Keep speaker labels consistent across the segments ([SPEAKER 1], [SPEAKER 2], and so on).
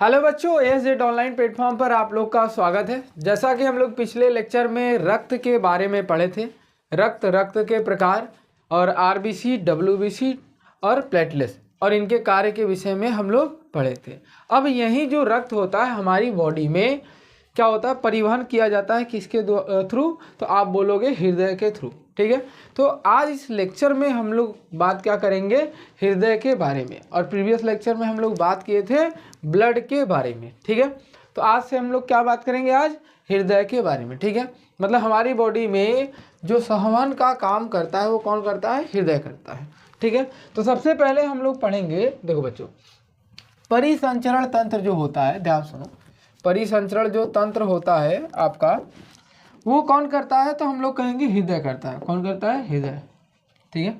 [SPEAKER 1] Hello बच्चों, ASJET online platform पर आप लोग का स्वागत है। जैसा कि हम लोग पिछले लेक्चर में रक्त के बारे में पढ़े थे, रक्त के प्रकार और RBC, WBC और प्लेटलेट्स और इनके कार्य के विषय में हम लोग पढ़े थे। अब यही जो रक्त होता है हमारी बॉडी में क्या होता है, परिवहन किया जाता है किसके थ्रू? तो आप बोलोगे हृदय के थ्रू। ठीक है, तो आज इस लेक्चर में हम लोग बात क्या करेंगे, हृदय के बारे में। और प्रीवियस लेक्चर में हम लोग बात किए थे ब्लड के बारे में। ठीक है, तो आज से हम लोग क्या बात करेंगे, आज हृदय के बारे में। ठीक है, मतलब हमारी बॉडी में जो संवहन का काम करता है वो कौन करता है, हृदय करता है। ठीक है, तो सबसे पहले हम लोग पढ़ेंगे, देखो बच्चों, परिसंचरण तंत्र जो होता है, ध्यान सुनो, परिसंचरण जो तंत्र होता है आपका वो कौन करता है, तो हम लोग कहेंगे हृदय करता है। कौन करता है, हृदय। ठीक है,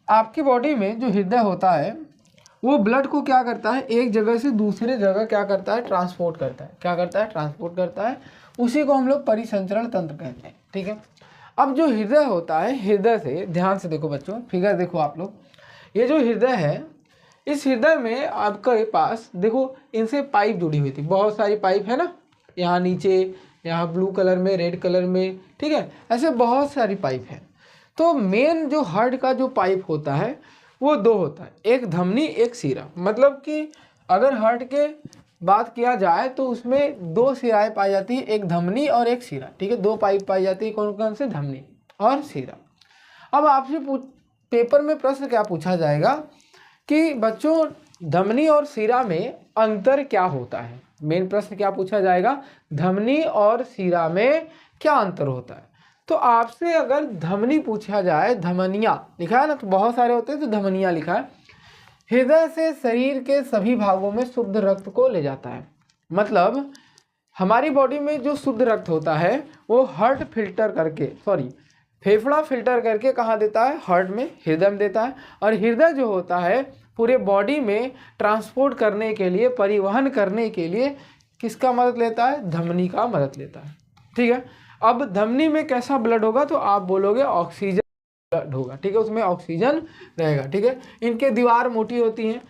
[SPEAKER 1] आपकी बॉडी में जो हृदय होता है वो ब्लड को क्या करता है, एक जगह से दूसरे जगह क्या करता है, ट्रांसपोर्ट करता है। क्या करता है, ट्रांसपोर्ट करता है। उसी को हम लोग परिसंचरण तंत्र कहते हैं। ठीक है, अब जो हृदय होता है, हृदय से ध्यान से देखो बच्चों, फिगर देखो आप लोग, ये जो हृदय है, इस हृदय में आपके पास देखो इनसे पाइप जुड़ी हुई थी, बहुत सारी पाइप है ना, यहाँ नीचे, यहाँ ब्लू कलर में, रेड कलर में। ठीक है, ऐसे बहुत सारी पाइप है। तो मेन जो हार्ट का जो पाइप होता है वो दो होता है, एक धमनी एक सीरा। मतलब कि अगर हार्ट के बात किया जाए तो उसमें दो सिराएं पाई जाती है, एक धमनी और एक सीरा। ठीक है, दो पाइप पाई जाती है, कौन कौन से, धमनी और सीरा। अब आपसे पेपर में प्रश्न क्या पूछा जाएगा कि बच्चों धमनी और सीरा में अंतर क्या होता है। मेन प्रश्न क्या पूछा जाएगा, धमनी और सीरा में क्या अंतर होता है। तो आपसे अगर धमनी पूछा जाए, धमनियाँ लिखा है ना, तो बहुत सारे होते हैं, तो धमनियाँ लिखा है। हृदय से शरीर के सभी भागों में शुद्ध रक्त को ले जाता है। मतलब हमारी बॉडी में जो शुद्ध रक्त होता है वो हार्ट फिल्टर करके, फेफड़ा फिल्टर करके कहाँ देता है, हार्ट में, हृदय में देता है। और हृदय जो होता है पूरे बॉडी में ट्रांसपोर्ट करने के लिए, परिवहन करने के लिए किसका मदद लेता है, धमनी का मदद लेता है। ठीक है, अब धमनी में कैसा ब्लड होगा, तो आप बोलोगे ऑक्सीजन ब्लड होगा। ठीक है, उसमें ऑक्सीजन रहेगा। ठीक है, इनके दीवार मोटी होती हैं।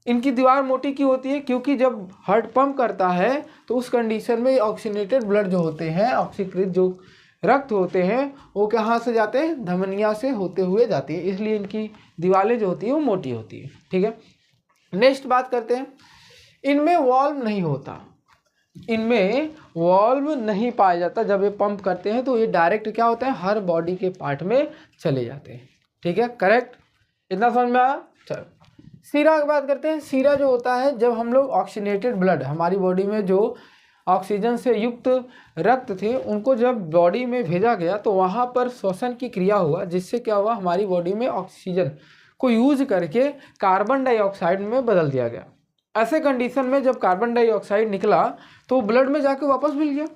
[SPEAKER 1] इनकी दीवार मोटी क्यों होती है, क्योंकि जब हार्ट पंप करता है तो उस कंडीशन में ऑक्सीनेटेड ब्लड जो होते हैं, ऑक्सीकृत जो रक्त होते हैं, वो कहाँ से जाते हैं, धमनिया से होते हुए जाती है, इसलिए इनकी दीवारें जो होती है वो मोटी होती है। ठीक है, नेक्स्ट बात करते हैं, इनमें वॉल्व नहीं होता, इनमें वॉल्व नहीं पाया जाता। जब ये पंप करते हैं तो ये डायरेक्ट क्या होता है, हर बॉडी के पार्ट में चले जाते हैं। ठीक है, करेक्ट, इतना समझ में आया। चलो सीरा की बात करते हैं। सीरा जो होता है, जब हम लोग ऑक्सीनेटेड ब्लड, हमारी बॉडी में जो ऑक्सीजन से युक्त रक्त थे उनको जब बॉडी में भेजा गया तो वहाँ पर श्वसन की क्रिया हुआ, जिससे क्या हुआ, हमारी बॉडी में ऑक्सीजन को यूज करके कार्बन डाइऑक्साइड में बदल दिया गया। ऐसे कंडीशन में जब कार्बन डाइऑक्साइड निकला तो ब्लड में जाके वापस मिल गया।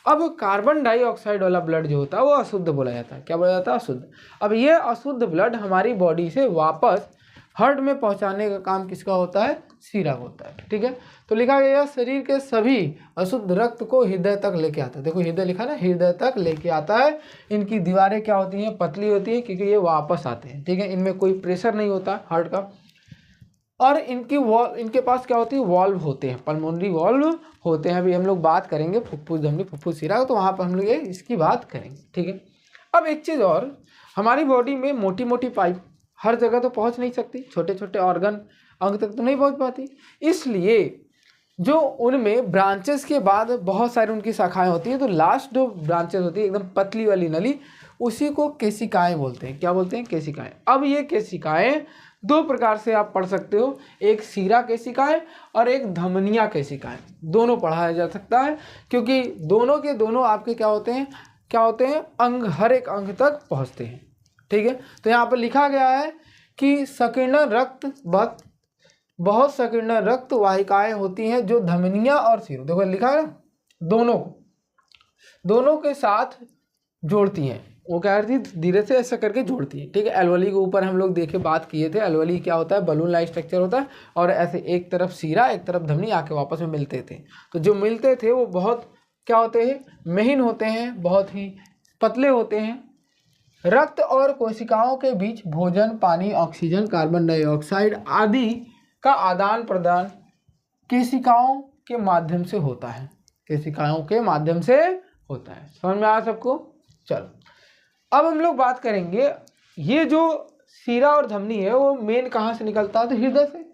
[SPEAKER 1] अब कार्बन डाइऑक्साइड वाला ब्लड जो होता है वो अशुद्ध बोला जाता है। क्या बोला जाता है, अशुद्ध। अब ये अशुद्ध ब्लड हमारी बॉडी से वापस हार्ट में पहुंचाने का काम किसका होता है, सीरा होता है। ठीक है, तो लिखा गया शरीर के सभी अशुद्ध रक्त को हृदय तक लेके आता है। देखो हृदय लिखा ना, हृदय तक लेके आता है। इनकी दीवारें क्या होती हैं, पतली होती है, क्योंकि ये वापस आते हैं। ठीक है, इनमें कोई प्रेशर नहीं होता हार्ट का। और इनके पास क्या होती है, वॉल्व होते हैं, पल्मोनरी वॉल्व होते हैं। अभी हम लोग बात करेंगे फुफ्फुस धमनी, फुफ्फुस सीरा, तो वहाँ पर हम लोग इसकी बात करेंगे। ठीक है, अब एक चीज़ और, हमारी बॉडी में मोटी मोटी पाइप हर जगह तो पहुंच नहीं सकती, छोटे छोटे ऑर्गन अंग तक तो नहीं पहुंच पाती, इसलिए जो उनमें ब्रांचेस के बाद बहुत सारी उनकी शाखाएं होती हैं, तो लास्ट जो ब्रांचेस होती है एकदम पतली वाली नली, उसी को केशिकाएं बोलते हैं। क्या बोलते हैं, केशिकाएं। अब ये केशिकाएं दो प्रकार से आप पढ़ सकते हो, एक सीरा केशिकाएं और एक धमनिया केशिकाएं, दोनों पढ़ाया जा सकता है, क्योंकि दोनों के दोनों आपके क्या होते हैं, अंग, हर एक अंग तक पहुंचते हैं। ठीक है, तो यहाँ पर लिखा गया है कि संकीर्ण रक्त, बहुत संकीर्ण रक्त वाहिकाएं होती हैं जो धमनिया और सीरों, देखो लिखा है ना, दोनों के साथ जोड़ती हैं। वो क्या करती है, धीरे से ऐसा करके जोड़ती है। ठीक है, एल्वेली के ऊपर हम लोग देखे बात किए थे, एल्वेली क्या होता है, बलून लाइक स्ट्रक्चर होता है, और ऐसे एक तरफ सीरा एक तरफ धमनी आके वापस में मिलते थे। तो जो मिलते थे वो बहुत क्या होते हैं, महीन होते हैं, बहुत ही पतले होते हैं। रक्त और कोशिकाओं के बीच भोजन, पानी, ऑक्सीजन, कार्बन डाइऑक्साइड आदि का आदान प्रदान केशिकाओं के माध्यम से होता है, केशिकाओं के माध्यम से होता है। समझ में आया सबको? चलो अब हम लोग बात करेंगे, ये जो सीरा और धमनी है वो मेन कहाँ से निकलता है? तो हृदय से।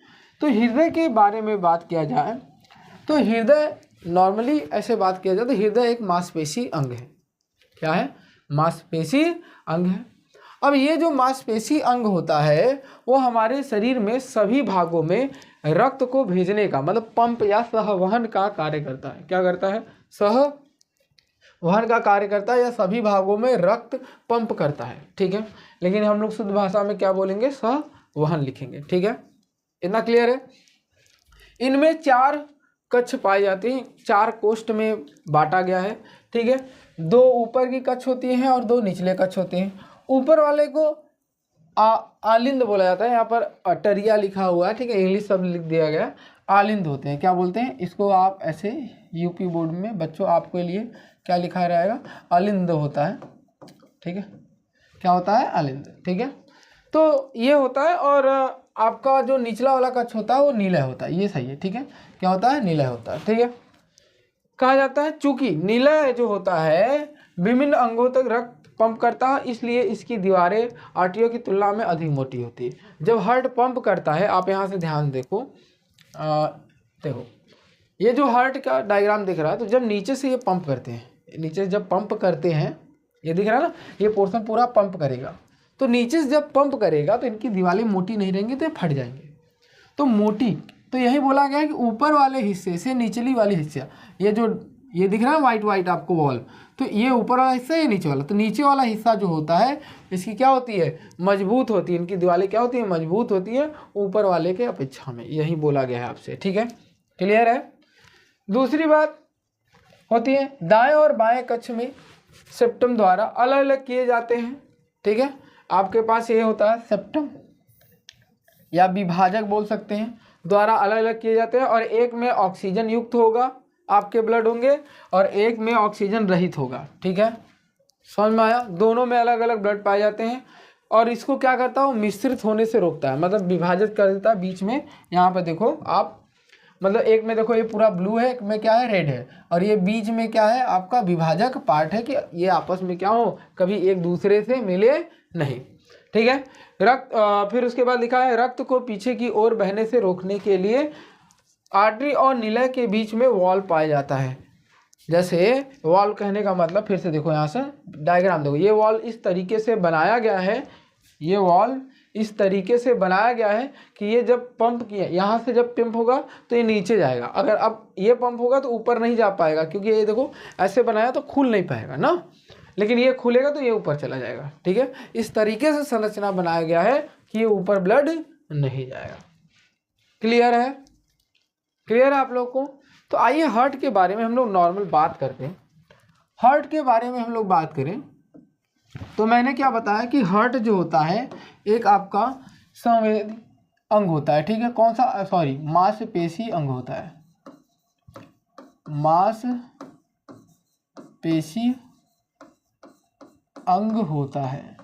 [SPEAKER 1] तो हृदय के बारे में बात किया जाए तो हृदय नॉर्मली ऐसे बात किया जाए तो हृदय एक मांसपेशी अंग है। क्या है? मांसपेशी अंग है। अब ये जो मांसपेशी अंग होता है वो हमारे शरीर में सभी भागों में रक्त को भेजने का मतलब पंप या सहवहन का कार्य करता है। क्या करता है? सहवहन का कार्य करता है या सभी भागों में रक्त पंप करता है। ठीक है, लेकिन हम लोग शुद्ध भाषा में क्या बोलेंगे? सहवहन लिखेंगे। ठीक है, इतना क्लियर है? इनमें 4 कक्ष पाए जाते हैं, 4 कोष्ठ में बांटा गया है। ठीक है, 2 ऊपर की कक्ष होती हैं और 2 निचले कक्ष होते हैं। ऊपर वाले को आलिंद बोला जाता है, यहाँ पर अटरिया लिखा हुआ है। ठीक है, इंग्लिश शब्द लिख दिया गया, आलिंद होते हैं। क्या बोलते हैं इसको? आप ऐसे यूपी बोर्ड में बच्चों आपके लिए क्या लिखा रहेगा? आलिंद होता है। ठीक है, क्या होता है? आलिंद। ठीक है, तो ये होता है। और आपका जो निचला वाला कक्ष होता है वो नीलय होता है। ये सही है। ठीक है, क्या होता है? नीलय होता है। ठीक है, कहा जाता है चूंकि नीलय जो होता है विभिन्न अंगों तक रक्त पंप करता है, इसलिए इसकी दीवारें आर्टरियों की तुलना में अधिक मोटी होती है। जब हार्ट पंप करता है, आप यहाँ से ध्यान देखो, देखो ये जो हार्ट का डायग्राम दिख रहा है, तो जब नीचे से ये पंप करते हैं, नीचे से जब पंप करते हैं, ये दिख रहा है ना, ये पोर्शन पूरा पंप करेगा। तो नीचे से जब पंप करेगा तो इनकी दीवारें मोटी नहीं रहेंगी, तो ये फट जाएंगे। तो मोटी, तो यही बोला गया है कि ऊपर वाले हिस्से से निचली वाली हिस्सा, ये जो ये दिख रहा है वाइट वाइट आपको वॉल, तो ये ऊपर वाला हिस्सा, ये नीचे वाला, तो नीचे वाला हिस्सा जो होता है इसकी क्या होती है? मजबूत होती है। इनकी दीवारें क्या होती है? मजबूत होती है ऊपर वाले के अपेक्षा में। यही बोला गया है आपसे। ठीक है, क्लियर है? दूसरी बात होती है दाएं और बाएं कक्ष में सेप्टम द्वारा अलग अलग किए जाते हैं। ठीक है, आपके पास ये होता है सेप्टम या विभाजक बोल सकते हैं, द्वारा अलग अलग किए जाते हैं। और एक में ऑक्सीजन युक्त होगा, आपके ब्लड होंगे, और एक में ऑक्सीजन रहित होगा। ठीक है, समझ में आया? दोनों में अलग अलग ब्लड पाए जाते हैं। और इसको क्या करता है? मिश्रित होने से रोकता है, मतलब विभाजित कर देता है बीच में। यहाँ पर देखो आप, मतलब एक में देखो ये पूरा ब्लू है, एक में क्या है? रेड है, और ये बीच में क्या है? आपका विभाजक पार्ट है कि ये आपस में क्या हो? कभी एक दूसरे से मिले नहीं। ठीक है, रक्त फिर उसके बाद लिखा है रक्त को पीछे की ओर बहने से रोकने के लिए आर्टरी और नीलय के बीच में वॉल पाया जाता है। जैसे वॉल कहने का मतलब, फिर से देखो यहाँ से डायग्राम देखो, ये वॉल इस तरीके से बनाया गया है, ये वॉल इस तरीके से बनाया गया है कि ये जब पंप किया, यहाँ से जब पंप होगा तो ये नीचे जाएगा। अगर अब ये पंप होगा तो ऊपर नहीं जा पाएगा, क्योंकि ये देखो ऐसे बनाया तो खुल नहीं पाएगा ना, लेकिन ये खुलेगा तो ये ऊपर चला जाएगा। ठीक है, इस तरीके से संरचना बनाया गया है कि ये ऊपर ब्लड नहीं जाएगा। क्लियर है? क्लियर है आप लोग को? तो आइए हार्ट के बारे में हम लोग नॉर्मल बात करते हैं। हार्ट के बारे में हम लोग बात करें तो मैंने क्या बताया कि हार्ट जो होता है एक आपका संवेदी अंग होता है। ठीक है, कौन सा? सॉरी, मांसपेशी अंग होता है, मांसपेशी अंग होता है।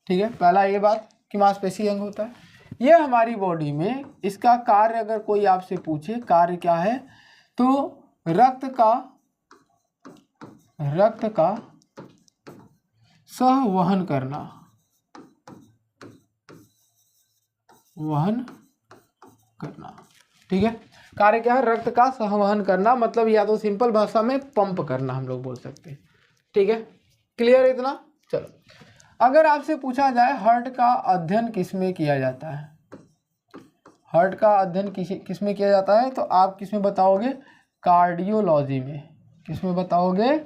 [SPEAKER 1] ठीक है, पहला ये बात कि मांसपेशी अंग होता है। ये हमारी बॉडी में, इसका कार्य अगर कोई आपसे पूछे कार्य क्या है, तो रक्त का सहवहन करना, वहन करना। ठीक है, कार्य क्या है? रक्त का सहवहन करना, मतलब या तो सिंपल भाषा में पंप करना हम लोग बोल सकते हैं। ठीक है, क्लियर है इतना? चलो, अगर आपसे पूछा जाए हार्ट का अध्ययन किसमें किया जाता है, हार्ट का अध्ययन किसमें किया जाता है, तो आप किसमें बताओगे? कार्डियोलॉजी में। किसमें बताओगे?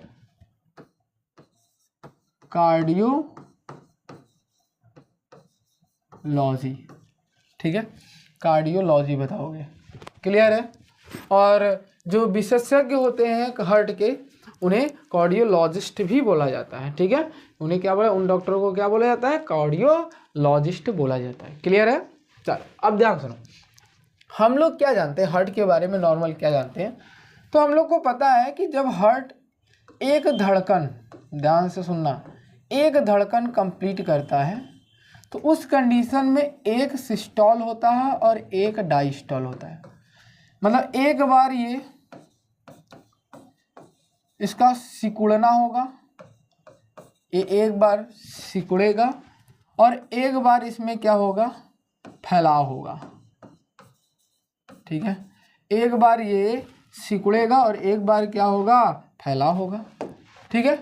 [SPEAKER 1] कार्डियोलॉजी। ठीक है, कार्डियोलॉजी बताओगे। क्लियर है? और जो विशेषज्ञ होते हैं हार्ट के, उन्हें कार्डियोलॉजिस्ट भी बोला जाता है। ठीक है, उन्हें क्या बोला? उन डॉक्टरों को क्या बोला जाता है? कार्डियोलॉजिस्ट बोला जाता है। क्लियर है? चलो अब ध्यान सुनो, हम लोग क्या जानते हैं हार्ट के बारे में? नॉर्मल क्या जानते हैं? तो हम लोग को पता है कि जब हार्ट एक धड़कन, ध्यान से सुनना, एक धड़कन कंप्लीट करता है तो उस कंडीशन में एक सिस्टोल होता है और एक डायस्टोल होता है। मतलब एक बार ये इसका सिकुड़ना होगा, ये एक बार सिकुड़ेगा और एक बार इसमें क्या होगा, फैलाव होगा। ठीक है, एक बार ये सिकुड़ेगा और एक बार क्या होगा, फैलाव होगा। ठीक है,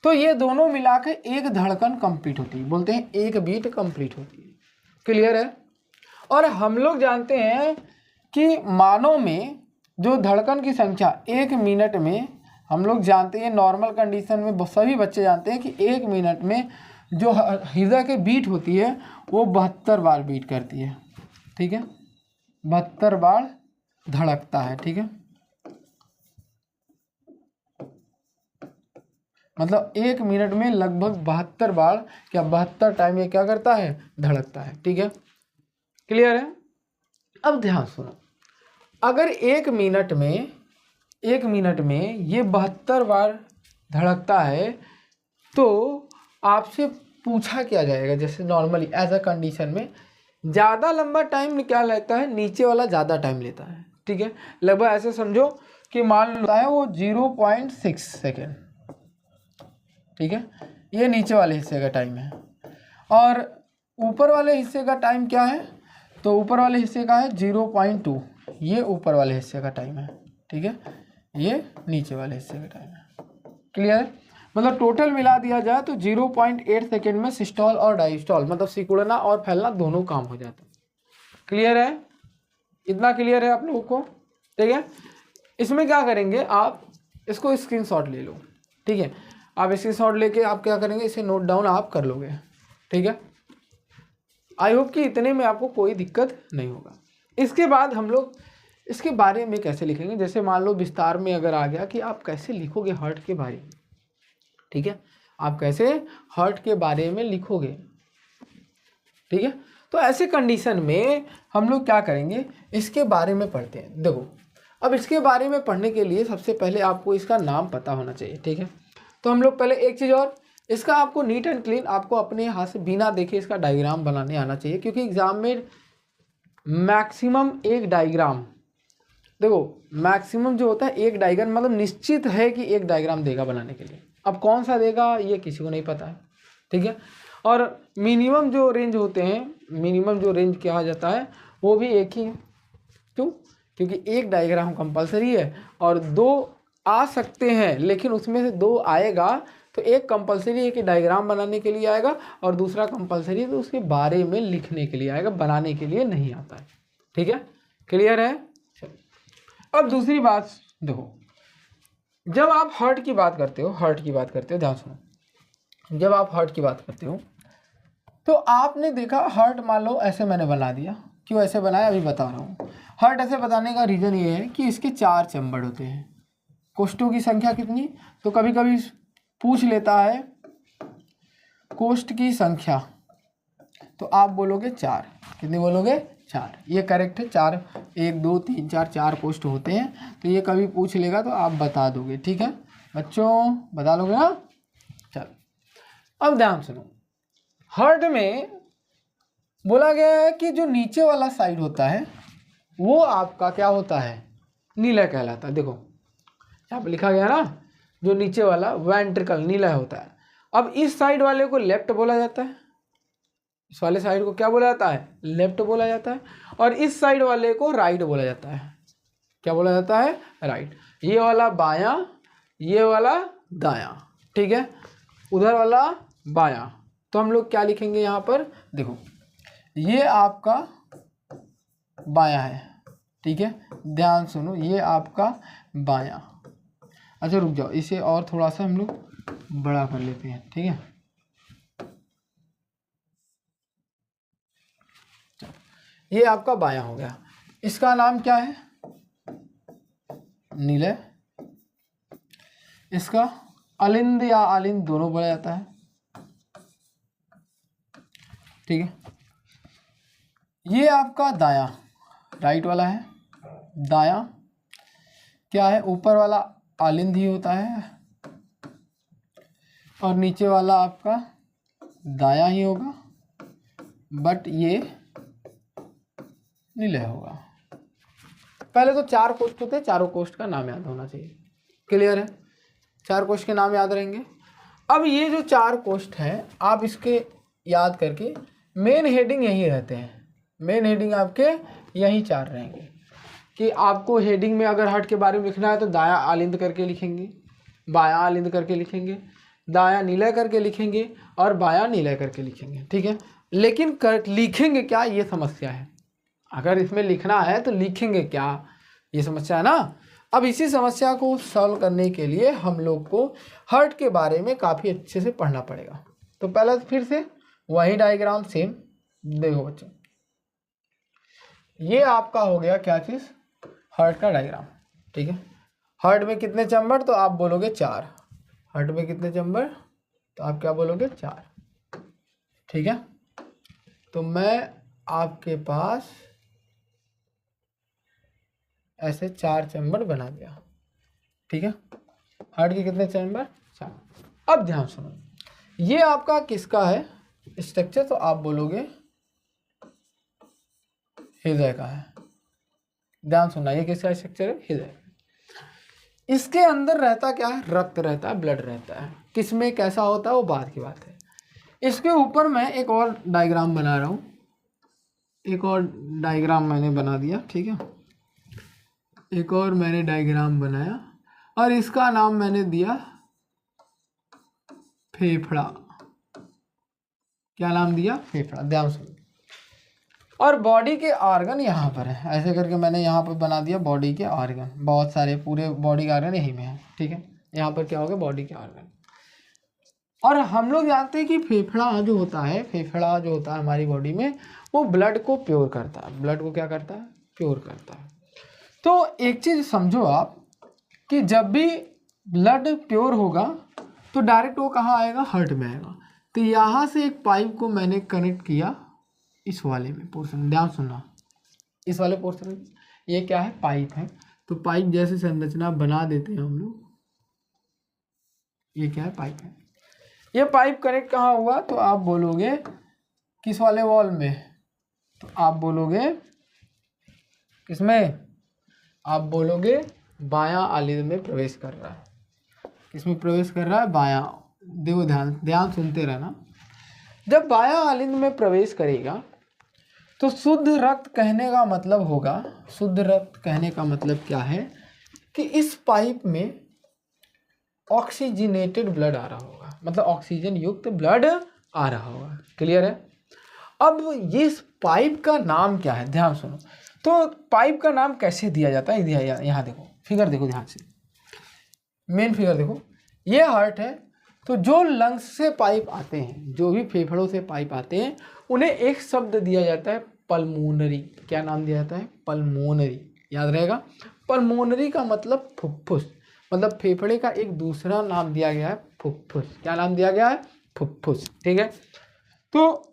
[SPEAKER 1] तो ये दोनों मिला के एक धड़कन कंप्लीट होती है, बोलते हैं एक बीट कंप्लीट होती है। क्लियर है। और हम लोग जानते हैं कि मानव में जो धड़कन की संख्या 1 मिनट में, हम लोग जानते हैं नॉर्मल कंडीशन में सभी बच्चे जानते हैं कि 1 मिनट में जो हृदय की बीट होती है वो 72 बार बीट करती है। ठीक है, 72 बार धड़कता है। ठीक है, मतलब 1 मिनट में लगभग 72 बार, क्या 72 टाइम ये क्या करता है, धड़कता है। ठीक है, क्लियर है। अब ध्यान सुनो, अगर 1 मिनट में ये 72 बार धड़कता है तो आपसे पूछा क्या जाएगा, जैसे नॉर्मली एज अ कंडीशन में ज़्यादा लंबा टाइम क्या लेता है, नीचे वाला ज़्यादा टाइम लेता है। ठीक है, लगभग ऐसे समझो कि मान लो है वो 0.6 सेकेंड। ठीक है, ये नीचे वाले हिस्से का टाइम है और ऊपर वाले हिस्से का टाइम क्या है, तो ऊपर वाले हिस्से का है 0.2, ये ऊपर वाले हिस्से का टाइम है। ठीक है, ये नीचे वाले हिस्से का टाइम है। क्लियर है, मतलब टोटल मिला दिया जाए तो 0.8 सेकेंड में सिस्टोल और डायस्टोल, मतलब सिकुड़ना और फैलना दोनों काम हो जाता है। क्लियर है, इतना क्लियर है आप लोगों को। ठीक है, इसमें क्या करेंगे, आप इसको स्क्रीनशॉट ले लो। ठीक है, आप स्क्रीनशॉट लेके आप क्या करेंगे, इसे नोट डाउन आप कर लोगे। ठीक है, आई होप कि इतने में आपको कोई दिक्कत नहीं होगा। इसके बाद हम लोग इसके बारे में कैसे लिखेंगे, जैसे मान लो विस्तार में अगर आ गया कि आप कैसे लिखोगे हार्ट के बारे में। ठीक है, आप कैसे हार्ट के बारे में लिखोगे। ठीक है, तो ऐसे कंडीशन में हम लोग क्या करेंगे, इसके बारे में पढ़ते हैं। देखो, अब इसके बारे में पढ़ने के लिए सबसे पहले आपको इसका नाम पता होना चाहिए। ठीक है, तो हम लोग पहले एक चीज़ और, इसका आपको नीट एंड क्लीन आपको अपने हाथ से बिना देखे इसका डायग्राम बनाने आना चाहिए, क्योंकि एग्जाम में मैक्सिमम एक डायग्राम, देखो मैक्सिमम जो होता है एक डायग्राम, मतलब निश्चित है कि एक डायग्राम देगा बनाने के लिए। अब कौन सा देगा ये किसी को नहीं पता है। ठीक है, और मिनिमम जो रेंज होते हैं, मिनिमम जो रेंज कहा जाता है वो भी एक ही है। क्यों, क्योंकि एक डायग्राम कंपलसरी है और 2 आ सकते हैं, लेकिन उसमें से 2 आएगा तो एक कंपलसरी है कि डायग्राम बनाने के लिए आएगा और दूसरा कंपलसरी है तो उसके बारे में लिखने के लिए आएगा, बनाने के लिए नहीं आता है। ठीक है, क्लियर है। अब दूसरी बात देखो, जब आप हार्ट की बात करते हो, ध्यान सुनो, जब आप हार्ट की बात करते हो तो आपने देखा हार्ट मान लो ऐसे मैंने बना दिया, क्यों ऐसे बनाया अभी बता रहा हूँ। हार्ट ऐसे बताने का रीज़न ये है कि इसके 4 चैम्बर होते हैं। कोष्ठों की संख्या कितनी, तो कभी कभी पूछ लेता है कोष्ठ की संख्या, तो आप बोलोगे 4। कितनी बोलोगे, 4। ये करेक्ट है, 4, 1 2 3 4, 4 कोष्ठ होते हैं। तो ये कभी पूछ लेगा तो आप बता दोगे। ठीक है बच्चों, बता लोगे ना। चलो अब ध्यान सुनो, हार्ट में बोला गया है कि जो नीचे वाला साइड होता है वो आपका क्या होता है, नीला कहलाता है। देखो यहाँ पे लिखा गया ना, जो नीचे वाला वेंट्रिकल नीला होता है। अब इस साइड वाले को लेफ्ट बोला जाता है, इस वाले साइड को क्या बोला जाता है, लेफ्ट बोला जाता है, और इस साइड वाले को राइट बोला जाता है। क्या बोला जाता है, राइट। ये वाला बायां, ये वाला दायां। ठीक है, उधर वाला बायां। तो हम लोग क्या लिखेंगे यहाँ पर, देखो ये आपका बायां है। ठीक है, ध्यान सुनो, ये आपका बायां। अच्छा रुक जाओ, इसे और थोड़ा सा हम लोग बड़ा कर लेते हैं। ठीक है, ये आपका बायां हो गया। इसका नाम क्या है, नीले। इसका अलिंद या आलिंद दोनों बोला जाता है। ठीक है, ये आपका दायां, राइट वाला है। दायां क्या है, ऊपर वाला आलिंद ही होता है और नीचे वाला आपका दायां ही होगा। बट ये नीले होगा। पहले तो 4 कोष्ठ होते हैं, चारों कोष्ठ का नाम याद होना चाहिए। क्लियर है? 4 कोष्ठ के नाम याद रहेंगे। अब ये जो 4 कोष्ठ हैं आप इसके याद करके मेन हेडिंग यही रहते हैं। मेन हेडिंग आपके यही 4 रहेंगे कि आपको हेडिंग में अगर हट के बारे में लिखना है तो दायां आलिंद करके लिखेंगे, बायां आलिंद करके लिखेंगे, दायां नीला करके लिखेंगे और बायां नीला करके लिखेंगे। ठीक है, लेकिन लिखेंगे क्या ये समस्या है। अगर इसमें लिखना है तो लिखेंगे क्या, ये समस्या है ना। अब इसी समस्या को सॉल्व करने के लिए हम लोग को हर्ट के बारे में काफ़ी अच्छे से पढ़ना पड़ेगा। तो पहले फिर से वही डायग्राम सेम देखो बच्चों, ये आपका हो गया क्या चीज़, हर्ट का डायग्राम। ठीक है, हर्ट में कितने चैम्बर, तो आप बोलोगे 4। हर्ट में कितने चैम्बर, तो आप क्या बोलोगे 4। ठीक है, तो मैं आपके पास ऐसे 4 चैम्बर बना दिया। ठीक है, हार्ट के कितने चैम्बर, 4। अब ध्यान सुनो, ये आपका किसका है स्ट्रक्चर, तो आप बोलोगे हृदय का है। ध्यान सुनना, ये किसका स्ट्रक्चर है, हृदय। इसके अंदर रहता क्या है, रक्त रहता है, ब्लड रहता है। किसमें कैसा होता है वो बाद की बात है। इसके ऊपर मैं एक और डायग्राम बना रहा हूँ, एक और डायग्राम मैंने बना दिया। ठीक है, एक और मैंने डायग्राम बनाया और इसका नाम मैंने दिया फेफड़ा। क्या नाम दिया, फेफड़ा। ध्यान सुनो, और बॉडी के ऑर्गन यहाँ पर है, ऐसे करके मैंने यहाँ पर बना दिया बॉडी के ऑर्गन। बहुत सारे पूरे बॉडी के ऑर्गन यहीं में है। ठीक है, यहाँ पर क्या होगा, बॉडी के ऑर्गन। और हम लोग जानते हैं कि फेफड़ा जो होता है, फेफड़ा जो होता है हमारी बॉडी में, वो ब्लड को प्योर करता है। ब्लड को क्या करता है, प्योर करता है। तो एक चीज़ समझो आप कि जब भी ब्लड प्योर होगा तो डायरेक्ट वो कहाँ आएगा, हार्ट में आएगा। तो यहाँ से एक पाइप को मैंने कनेक्ट किया इस वाले में पोर्शन। ध्यान सुनना, इस वाले पोर्शन में ये क्या है, पाइप है। तो पाइप जैसे संरचना बना देते हैं हम लोग, ये क्या है, पाइप है। ये पाइप कनेक्ट कहाँ हुआ, तो आप बोलोगे किस वाले वॉल में, तो आप बोलोगे किसमें, आप बोलोगे बायां आलिंद में प्रवेश कर रहा है। किसमें प्रवेश कर रहा है, बायां। देखो ध्यान सुनते रहना। जब बायां आलिंद में प्रवेश करेगा तो शुद्ध रक्त कहने का मतलब होगा, शुद्ध रक्त कहने का मतलब क्या है कि इस पाइप में ऑक्सीजनेटेड ब्लड आ रहा होगा, मतलब ऑक्सीजन युक्त ब्लड आ रहा होगा। क्लियर है? अब ये इस पाइप का नाम क्या है, ध्यान सुनो। तो पाइप का नाम कैसे दिया जाता है, यहाँ देखो, फिगर देखो ध्यान से, मेन फिगर देखो। ये हार्ट है, तो जो लंग्स से पाइप आते हैं, जो भी फेफड़ों से पाइप आते हैं, उन्हें एक शब्द दिया जाता है पल्मोनरी। क्या नाम दिया जाता है, पल्मोनरी। याद रहेगा, पल्मोनरी का मतलब फुफ्फुस, मतलब फेफड़े का एक दूसरा नाम दिया गया है फुफ्फुस। क्या नाम दिया गया है, फुफ्फुस। ठीक है, तो